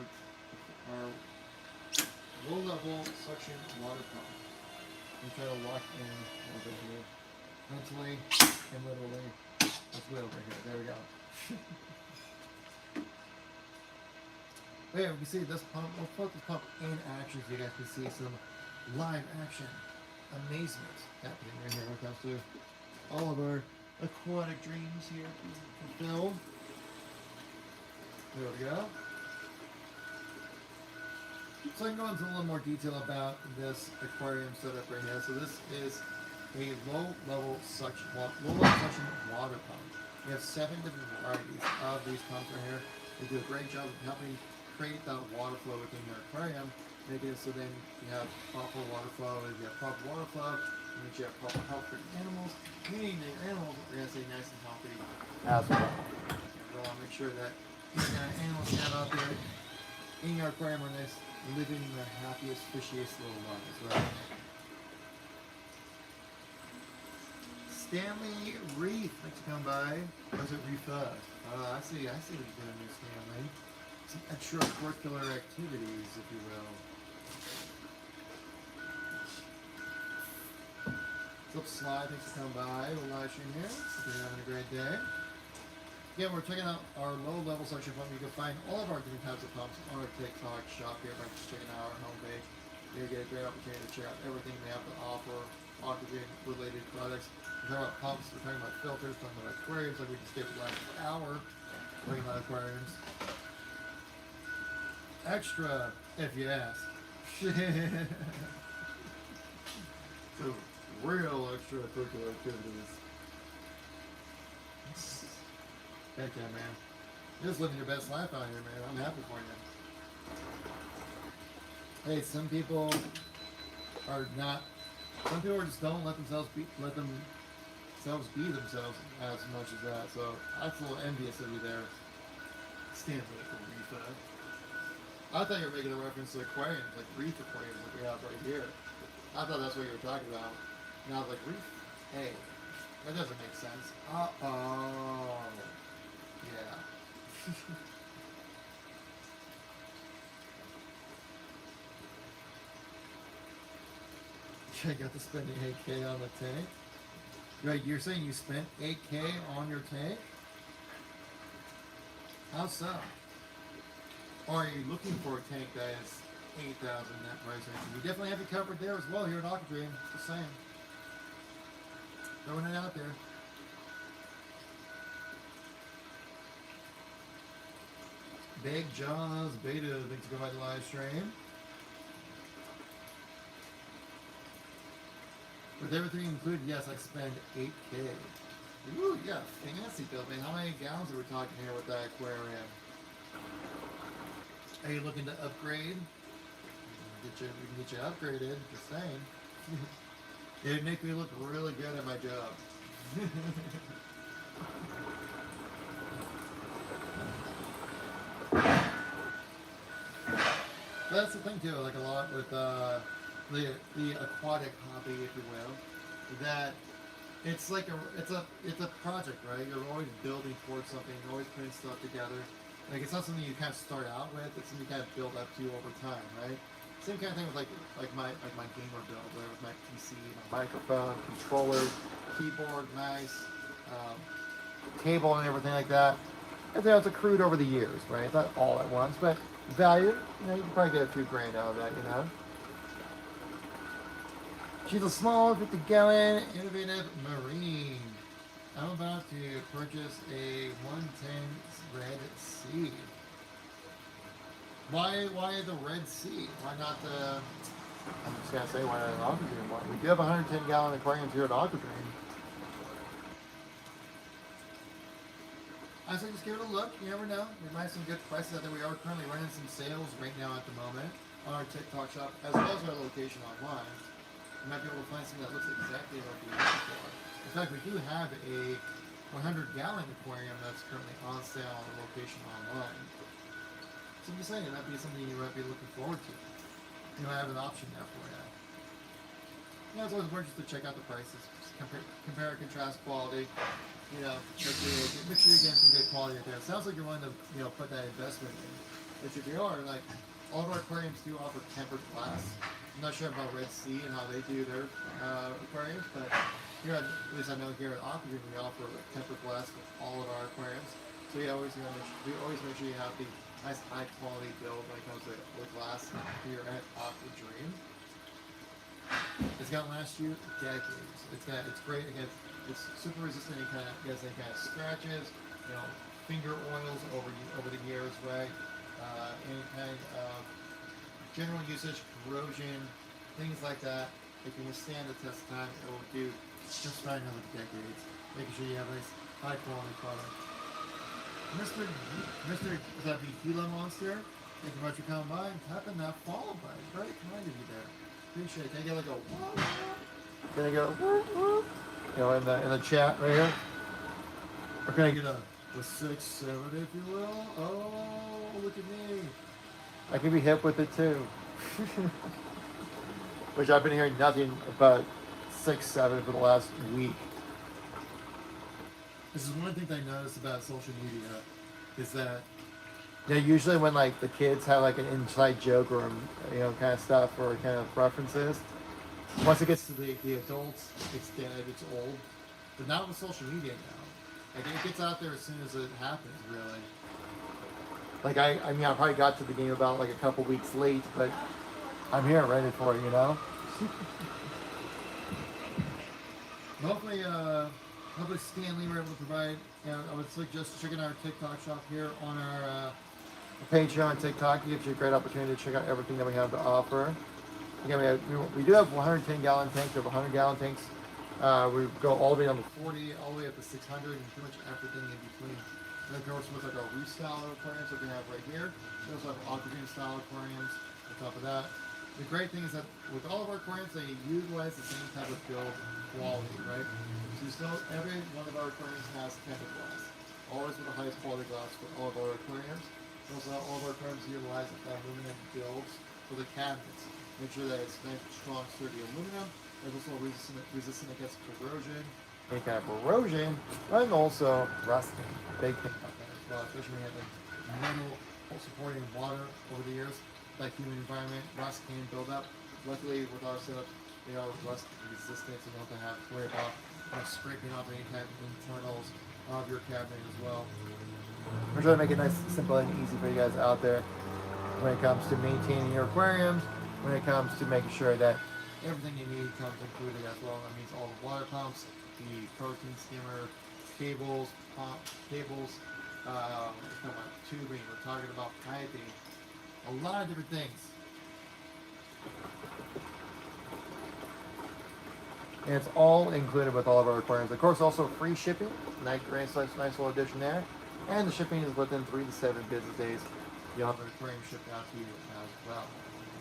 low-level suction water pump. We try to lock in a little bit here, mentally and literally. Let's way over here. There we go. There, we can see this pump. We'll put this pump in action so you guys can see some live action amazement happening right here when it comes to all of our aquatic dreams here being fulfilled. There we go. So I can go into a little more detail about this aquarium setup right here. So this is a low-level suction water pump. We have 7 different varieties of these pumps right here. They do a great job of helping create that water flow within your aquarium, making it so then you have proper water flow. If you have proper water flow, it means you have proper health for your animals, meaning that your animals are going to stay nice and healthy as well. We want to make sure that animals you have out there in your aquarium are nice, living their happiest, fishiest little lives, right? Stanley Reef, thanks for coming by. Or is it Reef? I see what you're doing there, Stanley. Some extracurricular activities, if you will. Flip Slide, thanks for coming by. We'll live stream here. Hope you're having a great day. Again, we're checking out our low-level suction pump. You can find all of our different types of pumps on our TikTok shop here by just checking out our homepage. You get a great opportunity to check out everything we have to offer, Aquadream-related products. We're talking about pumps, we're talking about filters, we're talking about aquariums, like we just did the last hour, talking about aquariums. Extra, if you ask. So, real extracurricular activities. Heck yeah, man. You're just living your best life out here, man. I'm happy for you. Hey, some people just don't let themselves be themselves as much as that. So I'm a little envious of you there. Stanley from Reef. I thought you were making a reference to aquariums, like reef aquariums that we have right here. I thought that's what you were talking about. And I was like, reef? Hey, that doesn't make sense. Uh-oh. Yeah. I got to spend 8K on the tank. Right, you're saying you spent 8K on your tank? How so? Or are you looking for a tank that is 8,000 net price range? We definitely have it covered there as well here at Aquadream. Just saying. Throwing it out there. Big Jaws Beta, thanks for going by the live stream. With everything included, yes, I spend 8K. Ooh, you got a fancy building. How many gallons are we talking here with that aquarium? Are you looking to upgrade? We can get you upgraded, just saying. It'd make me look really good at my job. That's the thing too, like a lot with the aquatic hobby, if you will, that it's like it's a project, right? You're always building towards something, you're always putting stuff together. Like it's not something you kind of start out with, it's something you kind of build up to over time, right? Same kind of thing with like my gamer build, right? With my PC, my microphone, controller, keyboard, mouse, table, and everything like that. And it's accrued over the years, right? It's not all at once, but value, you know, you can probably get a few grand out of that, you know. She's a small 50-gallon innovative marine. I'm about to purchase a 110 Red Sea. Why the Red Sea? Why not the? I'm just gonna say why not an Aquadream one. We do have 110-gallon aquariums here at Aquadream. I say just give it a look. You never know. We might have some good prices out there. We are currently running some sales right now at the moment on our TikTok shop as well as our location online. You might be able to find something that looks exactly like you're looking for. In fact, we do have a 100-gallon aquarium that's currently on sale on the location online. So I'm just saying, it might be something you might be looking forward to. You know, I have an option there for you. You know, it's always worth just to check out the prices, just compare and contrast quality. You know, make sure you're getting some good quality out there. It sounds like you're wanting to, you know, put that investment in. Which if you are, like, all of our aquariums do offer tempered glass. I'm not sure about Red Sea and how they do their aquariums, but here, at least I know here at Aquadream, we offer tempered glass with all of our aquariums. So we always make sure you have the nice high quality build when it comes to the glass here at Aquadream. It's gonna last you decades. It's great against. It's super resistant against any kind of scratches, you know, finger oils over the years, right? Any kind of general usage, corrosion, things like that. It can withstand the test of time. It will do just fine over decades. Making sure you have a nice high quality product. Mr. Is that the Gila Monster? Thank you very much for coming by and tapping that follow button. Very kind of you there. Appreciate it. Can I get like a whoop? Can I get a whoop whoop? You know, in the chat right here. Or can I get a 6-7, if you will? Oh, look at me. I can be hip with it too. Which I've been hearing nothing about 6-7 for the last week. This is one thing I noticed about social media is that usually when like the kids have like an inside joke or you know kind of stuff or kind of references, once it gets to the adults, it's dead, it's old. But not with social media now. Like it gets out there as soon as it happens, really. Like I mean I probably got to the game about like a couple weeks late, but I'm here ready for it, you know? Hopefully Stanley were able to provide, you know, I would suggest checking out our TikTok shop here on our page here on TikTok. It gives you a great opportunity to check out everything that we have to offer. Again, we do have 110-gallon tanks. We have 100-gallon tanks. We go all the way down to 40, all the way up to 600, and pretty much everything in between. And then of course with like our reef style aquariums that we have right here. We also have Aquadream style aquariums on top of that. The great thing is that with all of our aquariums, they utilize the same type of build quality, right? So every one of our aquariums has tempered glass. Always with the highest quality glass for all of our aquariums. Also, all of our aquariums utilize aluminum builds for the cabinets. Make sure that it's nice, strong, sturdy aluminum. It's also resistant against corrosion. Any kind of corrosion, and also rusting. Big thing about that as well, especially when you have the metal supporting water over the years. Like human environment, rust can build up. Luckily, with our setup, They are rust resistant, so you don't have to worry about scraping off any type of internals of your cabinet as well. We're trying to make it nice, simple, and easy for you guys out there when it comes to maintaining your aquariums, when it comes to making sure that everything you need comes included as well. That means all the water pumps, the protein skimmer, cables, we're talking about tubing, we're talking about piping, a lot of different things. And it's all included with all of our aquariums. Of course, also free shipping. Nice little addition there. And the shipping is within 3 to 7 business days. You'll have an aquarium shipped out to you as well.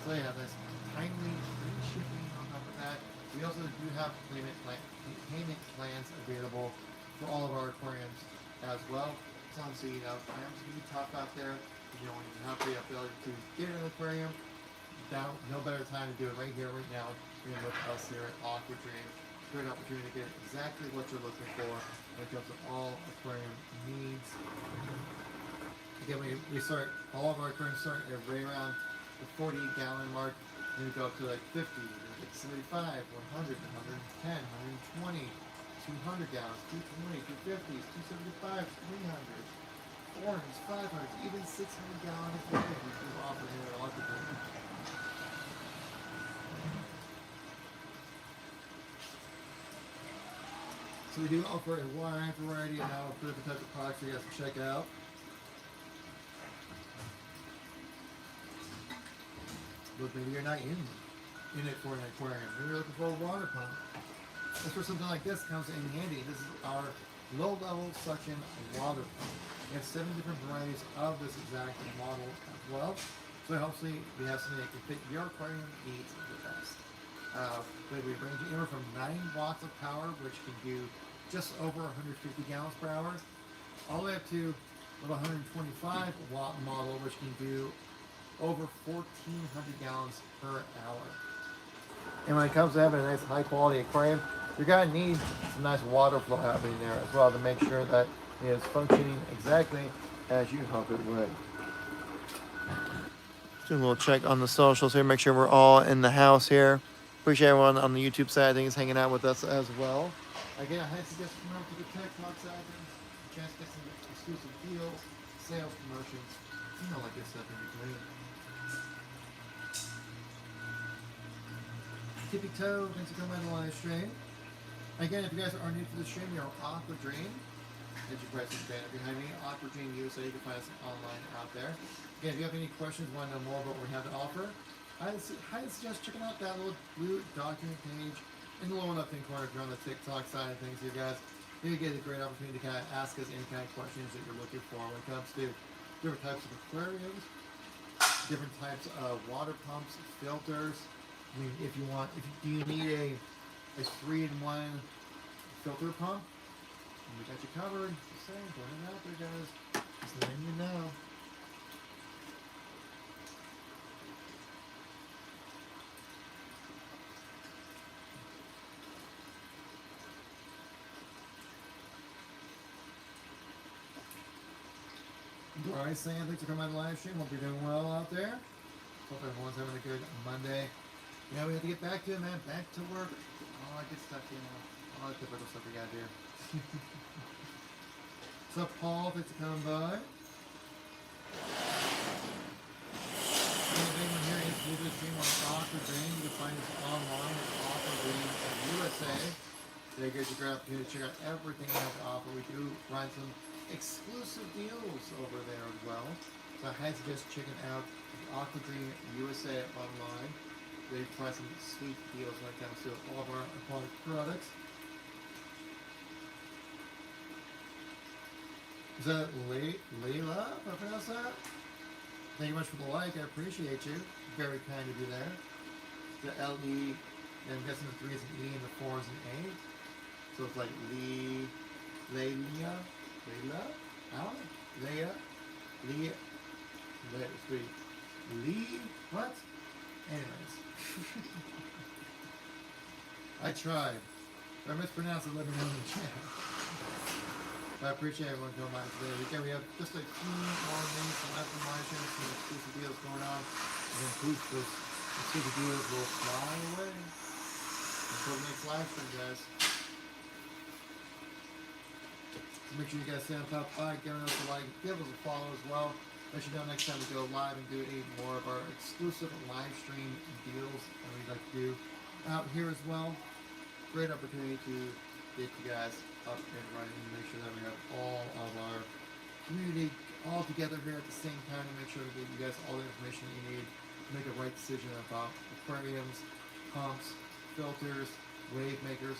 So you have this timely free shipping on top of that. We also do have payment plans available for all of our aquariums as well. So obviously, aquariums can be tough out there. When you have the ability to get an aquarium, no better time to do it right here, right now. With us here at Aquadream. Great opportunity to get exactly what you're looking for when it comes to all aquarium needs. Again, we start, all of our aquariums start at right around the 40-gallon mark, and we go up to like 50, like 75, 100, 110, 120, 200 gallons, 220, 250s, 275s, 300s, 400s, 500s, even 600-gallon aquariums we do offer here at Aquadream. So we do offer a wide variety of different types of products you guys can check out. But maybe you're not in it for an aquarium. Maybe you're looking for a water pump. That's where something like this comes in handy. This is our low-level suction water pump. We have 7 different varieties of this exact model as well. So hopefully we have something that can fit your aquarium needs the best. We range anywhere from 9 watts of power, which can do just over 150 gallons per hour, all the way up to a 125 watt model, which can do over 1,400 gallons per hour. And when it comes to having a nice high quality aquarium, you're going to need some nice water flow happening there as well to make sure that it is functioning exactly as you hope it would. Doing a little check on the socials here, make sure we're all in the house here. Appreciate everyone on the YouTube side of things hanging out with us as well. Again, I suggest coming over to the TikTok side of things, chance to get some exclusive deals, sales promotions, like this stuff in between. Tippy Toe, thanks for coming by the live stream. Again, if you guys are new to the stream, you're on Aquadream. As you press the banner behind me, Aquadream USA, you can find us online out there. Again, if you have any questions, want to know more about what we have to offer, I highly suggest checking out that little blue document page in the lower left-hand corner if you're on the TikTok side of things. You guys, you get a great opportunity to kind of ask us any kind of questions that you're looking for when it comes to different types of aquariums, different types of water pumps, filters. I mean, do you need a 3-in-1 filter pump? We got you covered. Just saying, putting it out there, guys. Just letting you know. Alright, Sam, thanks for coming on the live stream. Hope you're doing well out there. Hope everyone's having a good Monday. We have to get back to it, man. Back to work. All that good stuff, all that typical stuff we gotta do. What's up, Paul? Thanks for coming by. If anyone here is new to the stream on Aquadream, you can find us online at Aquadream USA. There gives you a great opportunity to check out everything we have to offer. We do run some exclusive deals over there as well. So I highly suggest checking out Aquadream USA online. They try some sweet deals when it comes to all of our aquatic products. Is that Layla? If I pronounce that? Thank you much for the like. I appreciate you. Very kind of you there. The L-E, and I'm guessing the 3 is an E and the 4 is an A. So it's like Layla? I don't know. Leah. Sweet. Lee? What? Anyways. I tried. If I mispronounced it, let me know in the chat. But I appreciate everyone coming by today. Again, we have just a few more minutes left in my show, some exclusive deals going on. And then poof, those exclusive deals will fly away. Until the next live stream, guys. So make sure you guys stay on top by giving us a like, give us a follow as well. Let you know next time we go live and do more of our exclusive live stream deals that we like to do out here as well. Great opportunity to get you guys up and running and make sure that we have all of our community all together here at the same time to make sure we get you guys all the information that you need to make a right decision about aquariums, pumps, filters, wave makers,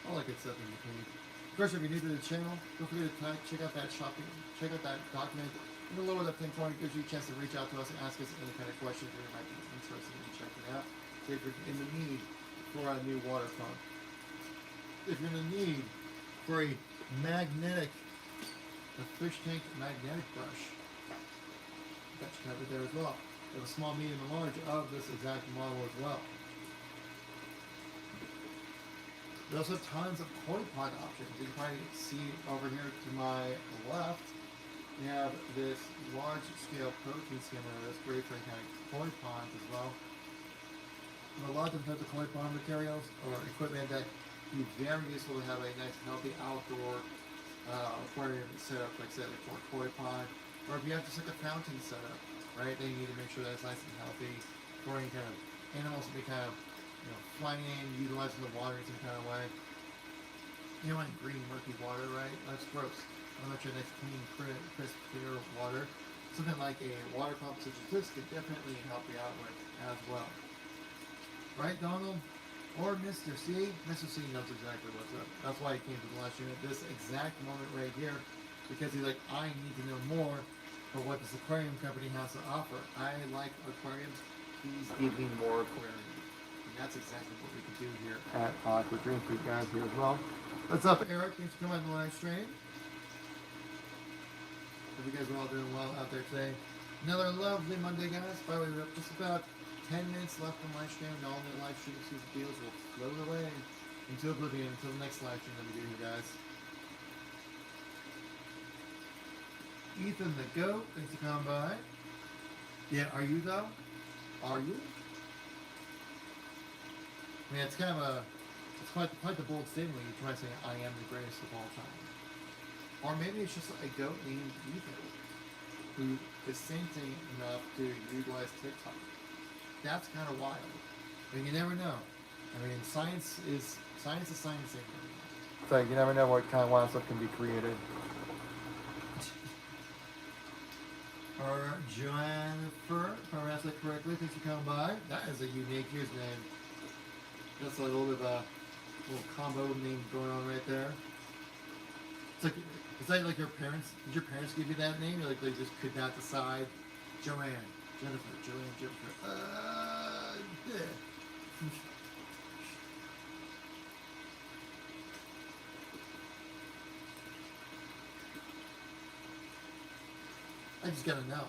all that good stuff in between. Of course, if you're new to the channel, don't forget to check out that document in the lower left-hand corner. It gives you a chance to reach out to us and ask us any kind of questions that you might be interested in checking out. So if you're in the need for a new water pump, if you're in the need for a fish tank magnetic brush, got you covered there as well. We have a small, medium, and large of this exact model as well. We also have tons of koi pond options. You can probably see over here to my left, we have this large scale protein skimmer that's great for kind of koi ponds as well. And a lot of different types of koi pond materials or equipment that would be very useful to have a nice healthy outdoor aquarium set up, like say, like for a koi pond, or if you have just like a fountain set up, right? Then you need to make sure that it's nice and healthy for any kind of animals to be kind of, you know, flying in, utilizing the water in some kind of way. You don't want green, murky water, right? That's gross. I want your nice, clean, crisp, clear water. Something like a water pump such as this could definitely help you out with as well. Right, Donald? Or Mr. C? Mr. C knows exactly what's up. That's why he came to the last unit this exact moment right here. Because he's like, I need to know more for what this aquarium company has to offer. I like aquariums. Please give me more aquariums. And that's exactly what we can do here at Aquadream for you guys here as well. What's up, Eric? Thanks for coming on the live stream. Hope you guys are all doing well out there today. Another lovely Monday, guys. By the way, we have just about 10 minutes left on live stream, and all the live stream deals will float away into oblivion until the next live stream that we do here, guys. Ethan the Goat, thanks for coming by. Yeah, are you though? Are you? I mean, it's kind of it's quite the bold statement when you try to say, I am the greatest of all time. Or maybe it's just a goat named Ethan, who is sentient enough to utilize TikTok. That's kind of wild. I mean, you never know. I mean, science is science. So you never know what kind of wild stuff can be created. Or Jennifer, if I pronounced that correctly, thanks for coming by. That is a unique username. That's a little bit of a little combo name going on right there. It's like your parents. Did your parents give you that name? Or like they just could not decide? Joanne, Jennifer. Yeah. I just gotta know.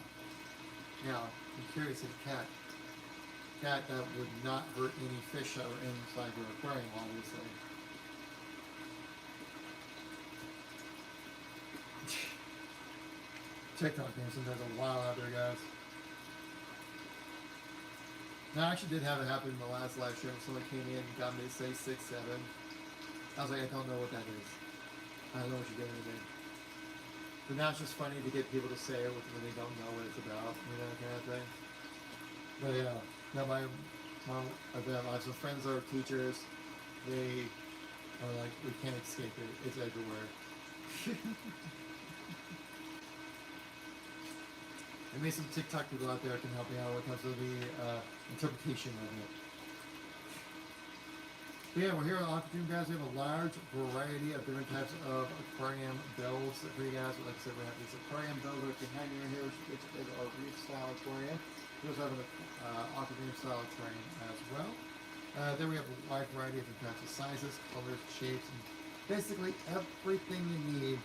Now, I'm curious if a cat that would not hurt any fish that were inside your aquarium, obviously. TikTok game sometimes a while out there, guys. Now, I actually did have it happen in the last live stream. Someone came in and got me to say 6, 7. I was like, I don't know what that is. I don't know what you're getting at me. But now it's just funny to get people to say it when they don't know what it's about, you know, that kind of thing. But yeah, now my some friends are teachers. They are like, we can't escape it. It's everywhere. There may be some TikTok people out there that can help me out when it comes to the interpretation of it. But yeah, we're here at Aquadream, guys. We have a large variety of different types of aquarium builds for you guys. Like I said, we have these aquarium builds that can hang in here, which is a reef style aquarium. We also have an Aquadream style aquarium as well. Then we have a wide variety of different types of sizes, colors, shapes, and basically everything you need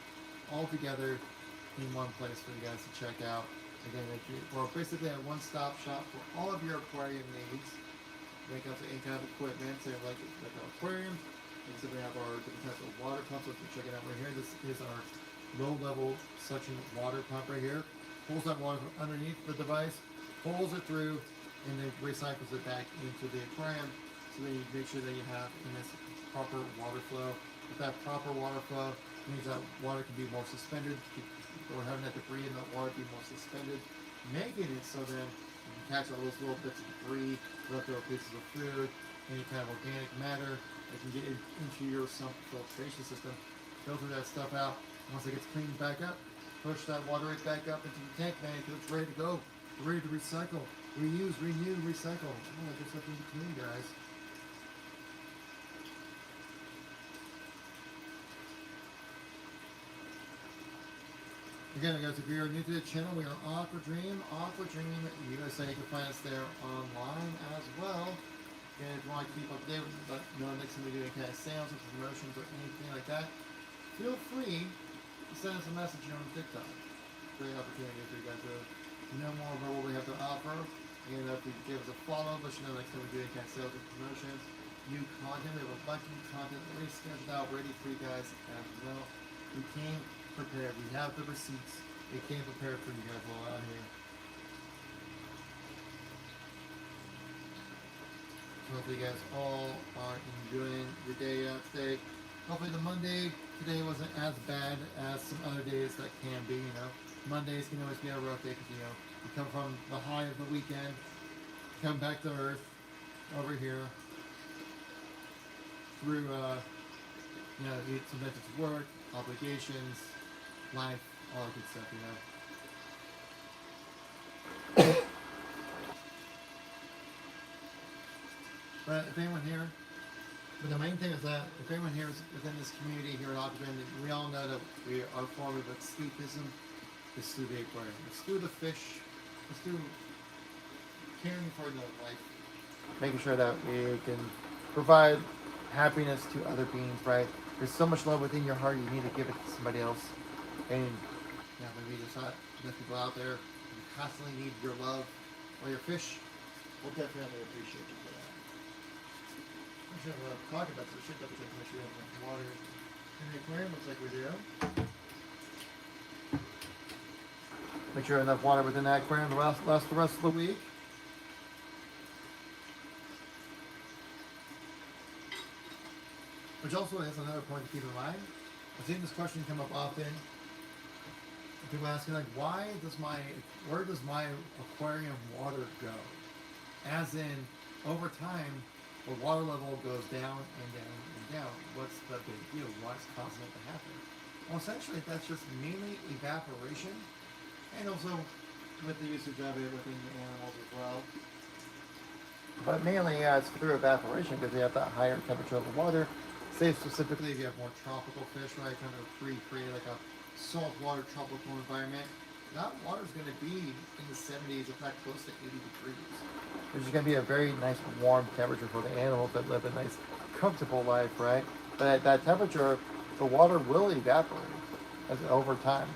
all together in one place for you guys to check out. Again, we're basically a one-stop shop for all of your aquarium needs. When it comes to any kind of equipment, so like our aquarium, so we have our different types of water pumps, which we're checking out right here. This is our low-level suction water pump right here. Pulls that water from underneath the device, pulls it through, and then recycles it back into the aquarium. So then you make sure that you have a nice proper water flow. With that proper water flow means that water can be more suspended, or having that debris in the water be more suspended, making it so then you can catch all those little bits of debris, leftover pieces of food, any kind of organic matter that can get into your sump filtration system. Filter that stuff out. Once it gets cleaned back up, push that water right back up into the tank, man, until it's ready to go. Ready to recycle. Reuse, renew, recycle. Oh, there's stuff in between, guys. Again, guys, if you're new to the channel, we are Aquadream, Aquadream USA. You can find us there online as well. And if you want to keep updated, but next time we do any kind of sales or promotions or anything like that, feel free to send us a message here on TikTok. Great opportunity for you guys to know more about what we have to offer. And if you give us a follow, let you know next time we do any kind of sales or promotions. New content, we have a bunch of new content already scheduled out, ready for you guys as well. We came prepared. We have the receipts. We came prepared for you guys while out here. So hopefully you guys all are enjoying your day out today. Hopefully the Monday today wasn't as bad as some other days that can be, you know. Mondays can always be a rough day because, you know, you come from the high of the weekend, come back to earth, over here, through, you know, sometimes it's work, obligations, life, all that good stuff, you know. But if anyone here, but the main thing is that if anyone here is within this community here at Aquadream, we all know that we are form of escapism is through the aquarium. It's through the fish. It's through caring for the life. Making sure that we can provide happiness to other beings, right? There's so much love within your heart, you need to give it to somebody else. And yeah, maybe there's not enough people out there who constantly need your love or your fish. We'll definitely appreciate you for that. I'm sure we'll talk about this. We should double check to make sure we have enough water in the aquarium. Looks like we do. Make sure enough water within that aquarium to last the rest of the week. Which also is another point to keep in mind. I've seen this question come up often. People asking like, where does my aquarium water go? As in, over time, the water level goes down and down and down. What's the big deal? What's causing it to happen? Well, essentially, that's just mainly evaporation, and also with the usage of it within the animals as well. But mainly, yeah, it's through evaporation because you have that higher temperature of the water. Say specifically if you have more tropical fish, right, kind of create like a saltwater tropical environment, that water is going to be in the 70s, if not close to 80 degrees. Which is going to be a very nice warm temperature for the animals that live a nice comfortable life, right? But at that temperature, the water will evaporate over time.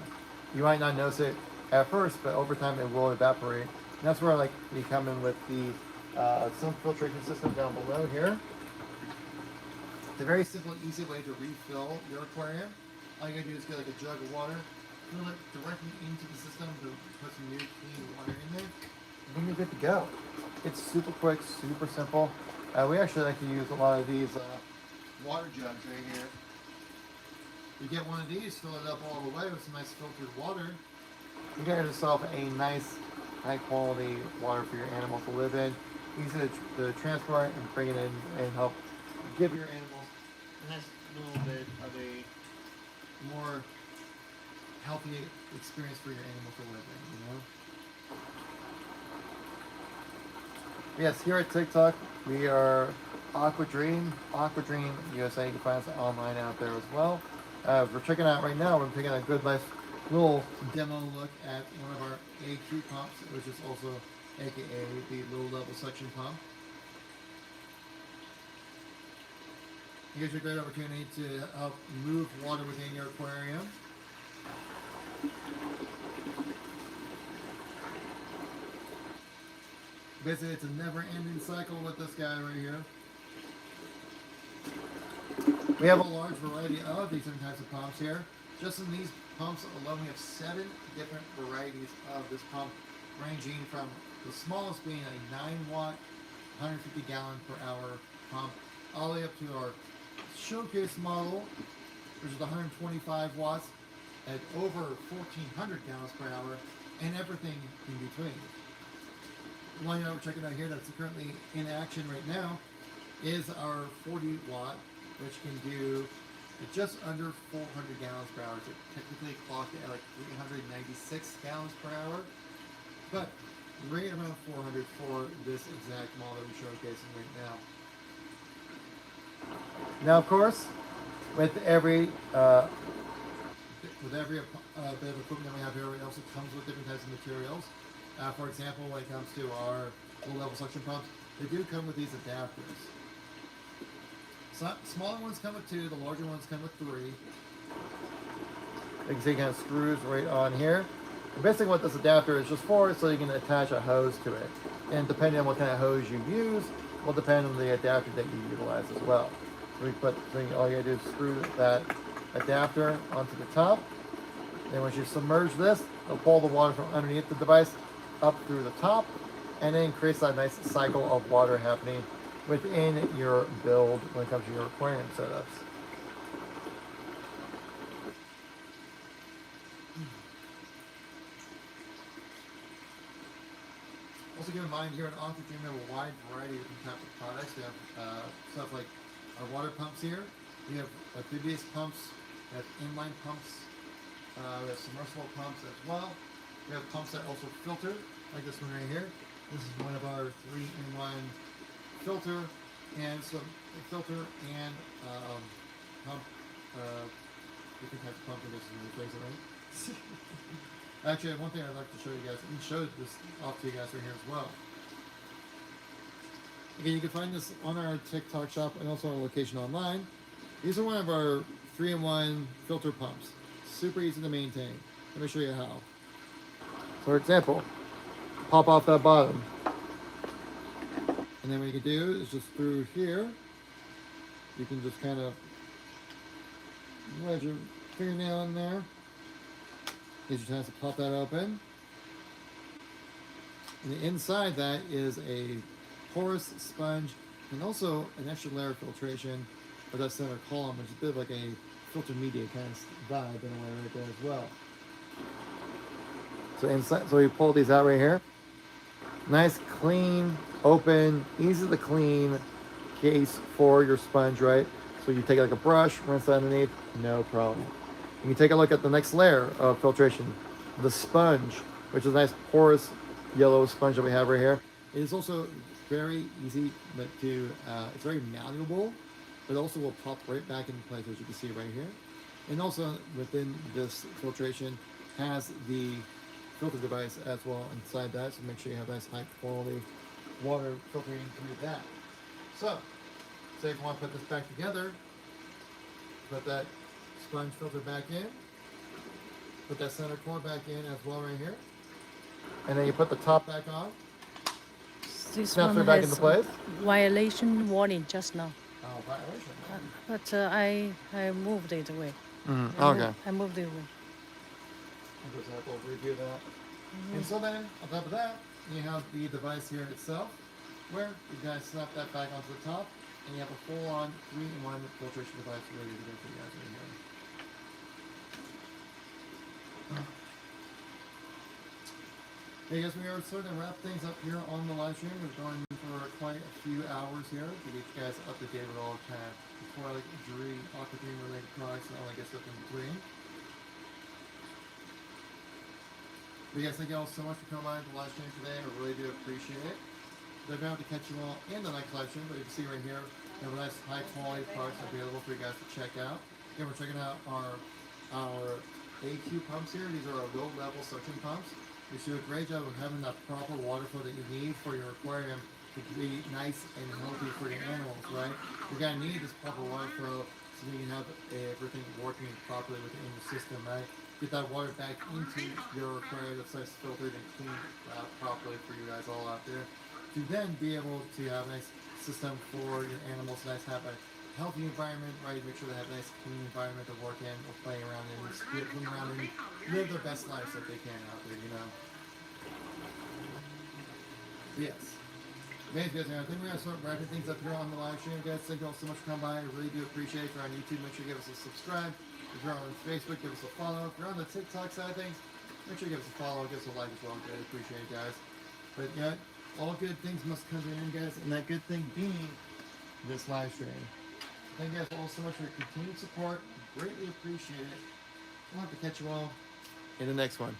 You might not notice it at first, but over time it will evaporate. And that's where like we come in with the sump filtration system down below here. It's a very simple, easy way to refill your aquarium. All you gotta do is get like a jug of water, fill it directly into the system to put some new clean water in there, and then you're good to go. It's super quick, super simple. We actually like to use a lot of these water jugs right here. You get one of these, fill it up all the way with some nice filtered water. You get yourself a nice, high quality water for your animals to live in. Easy to transport and bring it in and help give your animals a nice little bit of a more healthy experience for your animal to live in, you know? Yes, here at TikTok, we are Aquadream, Aquadream USA. You can find us online out there as well. We're checking out right now, we're taking a good, nice little demo look at one of our AQ pumps, which is also AKA the low level suction pump. It gives you a great opportunity to help move water within your aquarium. Basically, it's a never-ending cycle with this guy right here. We have a large variety of these different types of pumps here. Just in these pumps alone, we have 7 different varieties of this pump, ranging from the smallest being a 9-watt, 150 gallon per hour pump, all the way up to our showcase model, which is 125 watts at over 1,400 gallons per hour, and everything in between. The one we're checking out here that's currently in action right now is our 40 watt, which can do just under 400 gallons per hour. It technically clocked at like 396 gallons per hour, but right around 400 for this exact model that we're showcasing right now. Now, of course, with every bit of equipment that we have here, it also comes with different types of materials. For example, when it comes to our low-level suction pumps, they do come with these adapters. So, smaller ones come with 2, the larger ones come with 3. You can see it kind of screws right on here. And basically what this adapter is just for is so you can attach a hose to it. And depending on what kind of hose you use, will depend on the adapter that you utilize as well. So all you gotta do is screw that adapter onto the top. Then once you submerge this, it'll pull the water from underneath the device up through the top, and then creates that nice cycle of water happening within your build when it comes to your aquarium setups. Also keep in mind here at Aquadream we have a wide variety of different types of products. We have stuff like our water pumps here. We have amphibious pumps, we have inline pumps, we have submersible pumps as well. We have pumps that also filter, like this one right here. This is one of our 3-in-1 filter and pump, different types of pump conditions in the place, right? Actually, one thing I'd like to show you guys, and show this off to you guys right here as well. Again, you can find this on our TikTok shop and also our location online. These are one of our 3-in-1 filter pumps. Super easy to maintain. Let me show you how. For example, pop off that bottom. And then what you can do is just through here, you can just kind of wedge your fingernail in there. Gives you a chance to pop that open. And inside that is a porous sponge and also an extra layer of filtration for that center column, which is a bit of like a filter media kind of vibe in a way right there as well. So inside, so we pull these out right here. Nice, clean, open, easy to clean case for your sponge, right? So you take like a brush, rinse that underneath, no problem. And you take a look at the next layer of filtration, the sponge, which is a nice porous yellow sponge that we have right here. It is also very easy to, it's very malleable, but also will pop right back into place, as you can see right here. And also within this filtration has the filter device as well inside that, so make sure you have nice high quality water filtering through that. So, say if you want to put this back together, put that sponge filter back in, put that center core back in as well right here, and then you put the top back on. This snaps one it back has into place. violation warning just now. Oh, violation. But I moved it away. Okay. I moved it away. We'll review that. And so then, on top of that, you have the device here itself, where you guys snap that back onto the top, and you have a full-on 3-in-1 filtration device ready to go for you guys right here. Hey guys, we are starting to wrap things up here on the live stream. We're going for quite a few hours here to get you guys up to date with all kind of aquatic, jewelry, Aquadream related products, and all that good stuff in between. But you guys, thank you all so much for coming by to the live stream today. I really do appreciate it. They're going to have to catch you all in the next live stream, but you can see right here, we have a nice high quality products available for you guys to check out. Again, we're checking out our AQ pumps here. These are our low level suction pumps. They do a great job of having that proper water flow that you need for your aquarium to be nice and healthy for your animals, right? You're going to need this proper water flow so that you can have everything working properly within your system, right? Get that water back into your aquarium that's nice filtered and cleaned properly for you guys all out there. To then be able to have a nice system for your animals, nice have a healthy environment, right? Make sure they have a nice clean environment to work in or play around in, swim around in, live their best lives that they can out there, you know. Yes. Anyways, guys, I think we're going to start wrapping things up here on the live stream, guys. Thank you all so much for coming by. I really do appreciate it. If you're on YouTube, make sure you give us a subscribe. If you're on Facebook, give us a follow. If you're on the TikTok side of things, make sure you give us a follow, give us a like as well. Really appreciate it, guys. But yeah, all good things must come to an end, guys. And that good thing being this live stream. Thank you guys all so much for your continued support. Greatly appreciate it. We'll have to catch you all in the next one.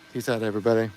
Peace out, everybody.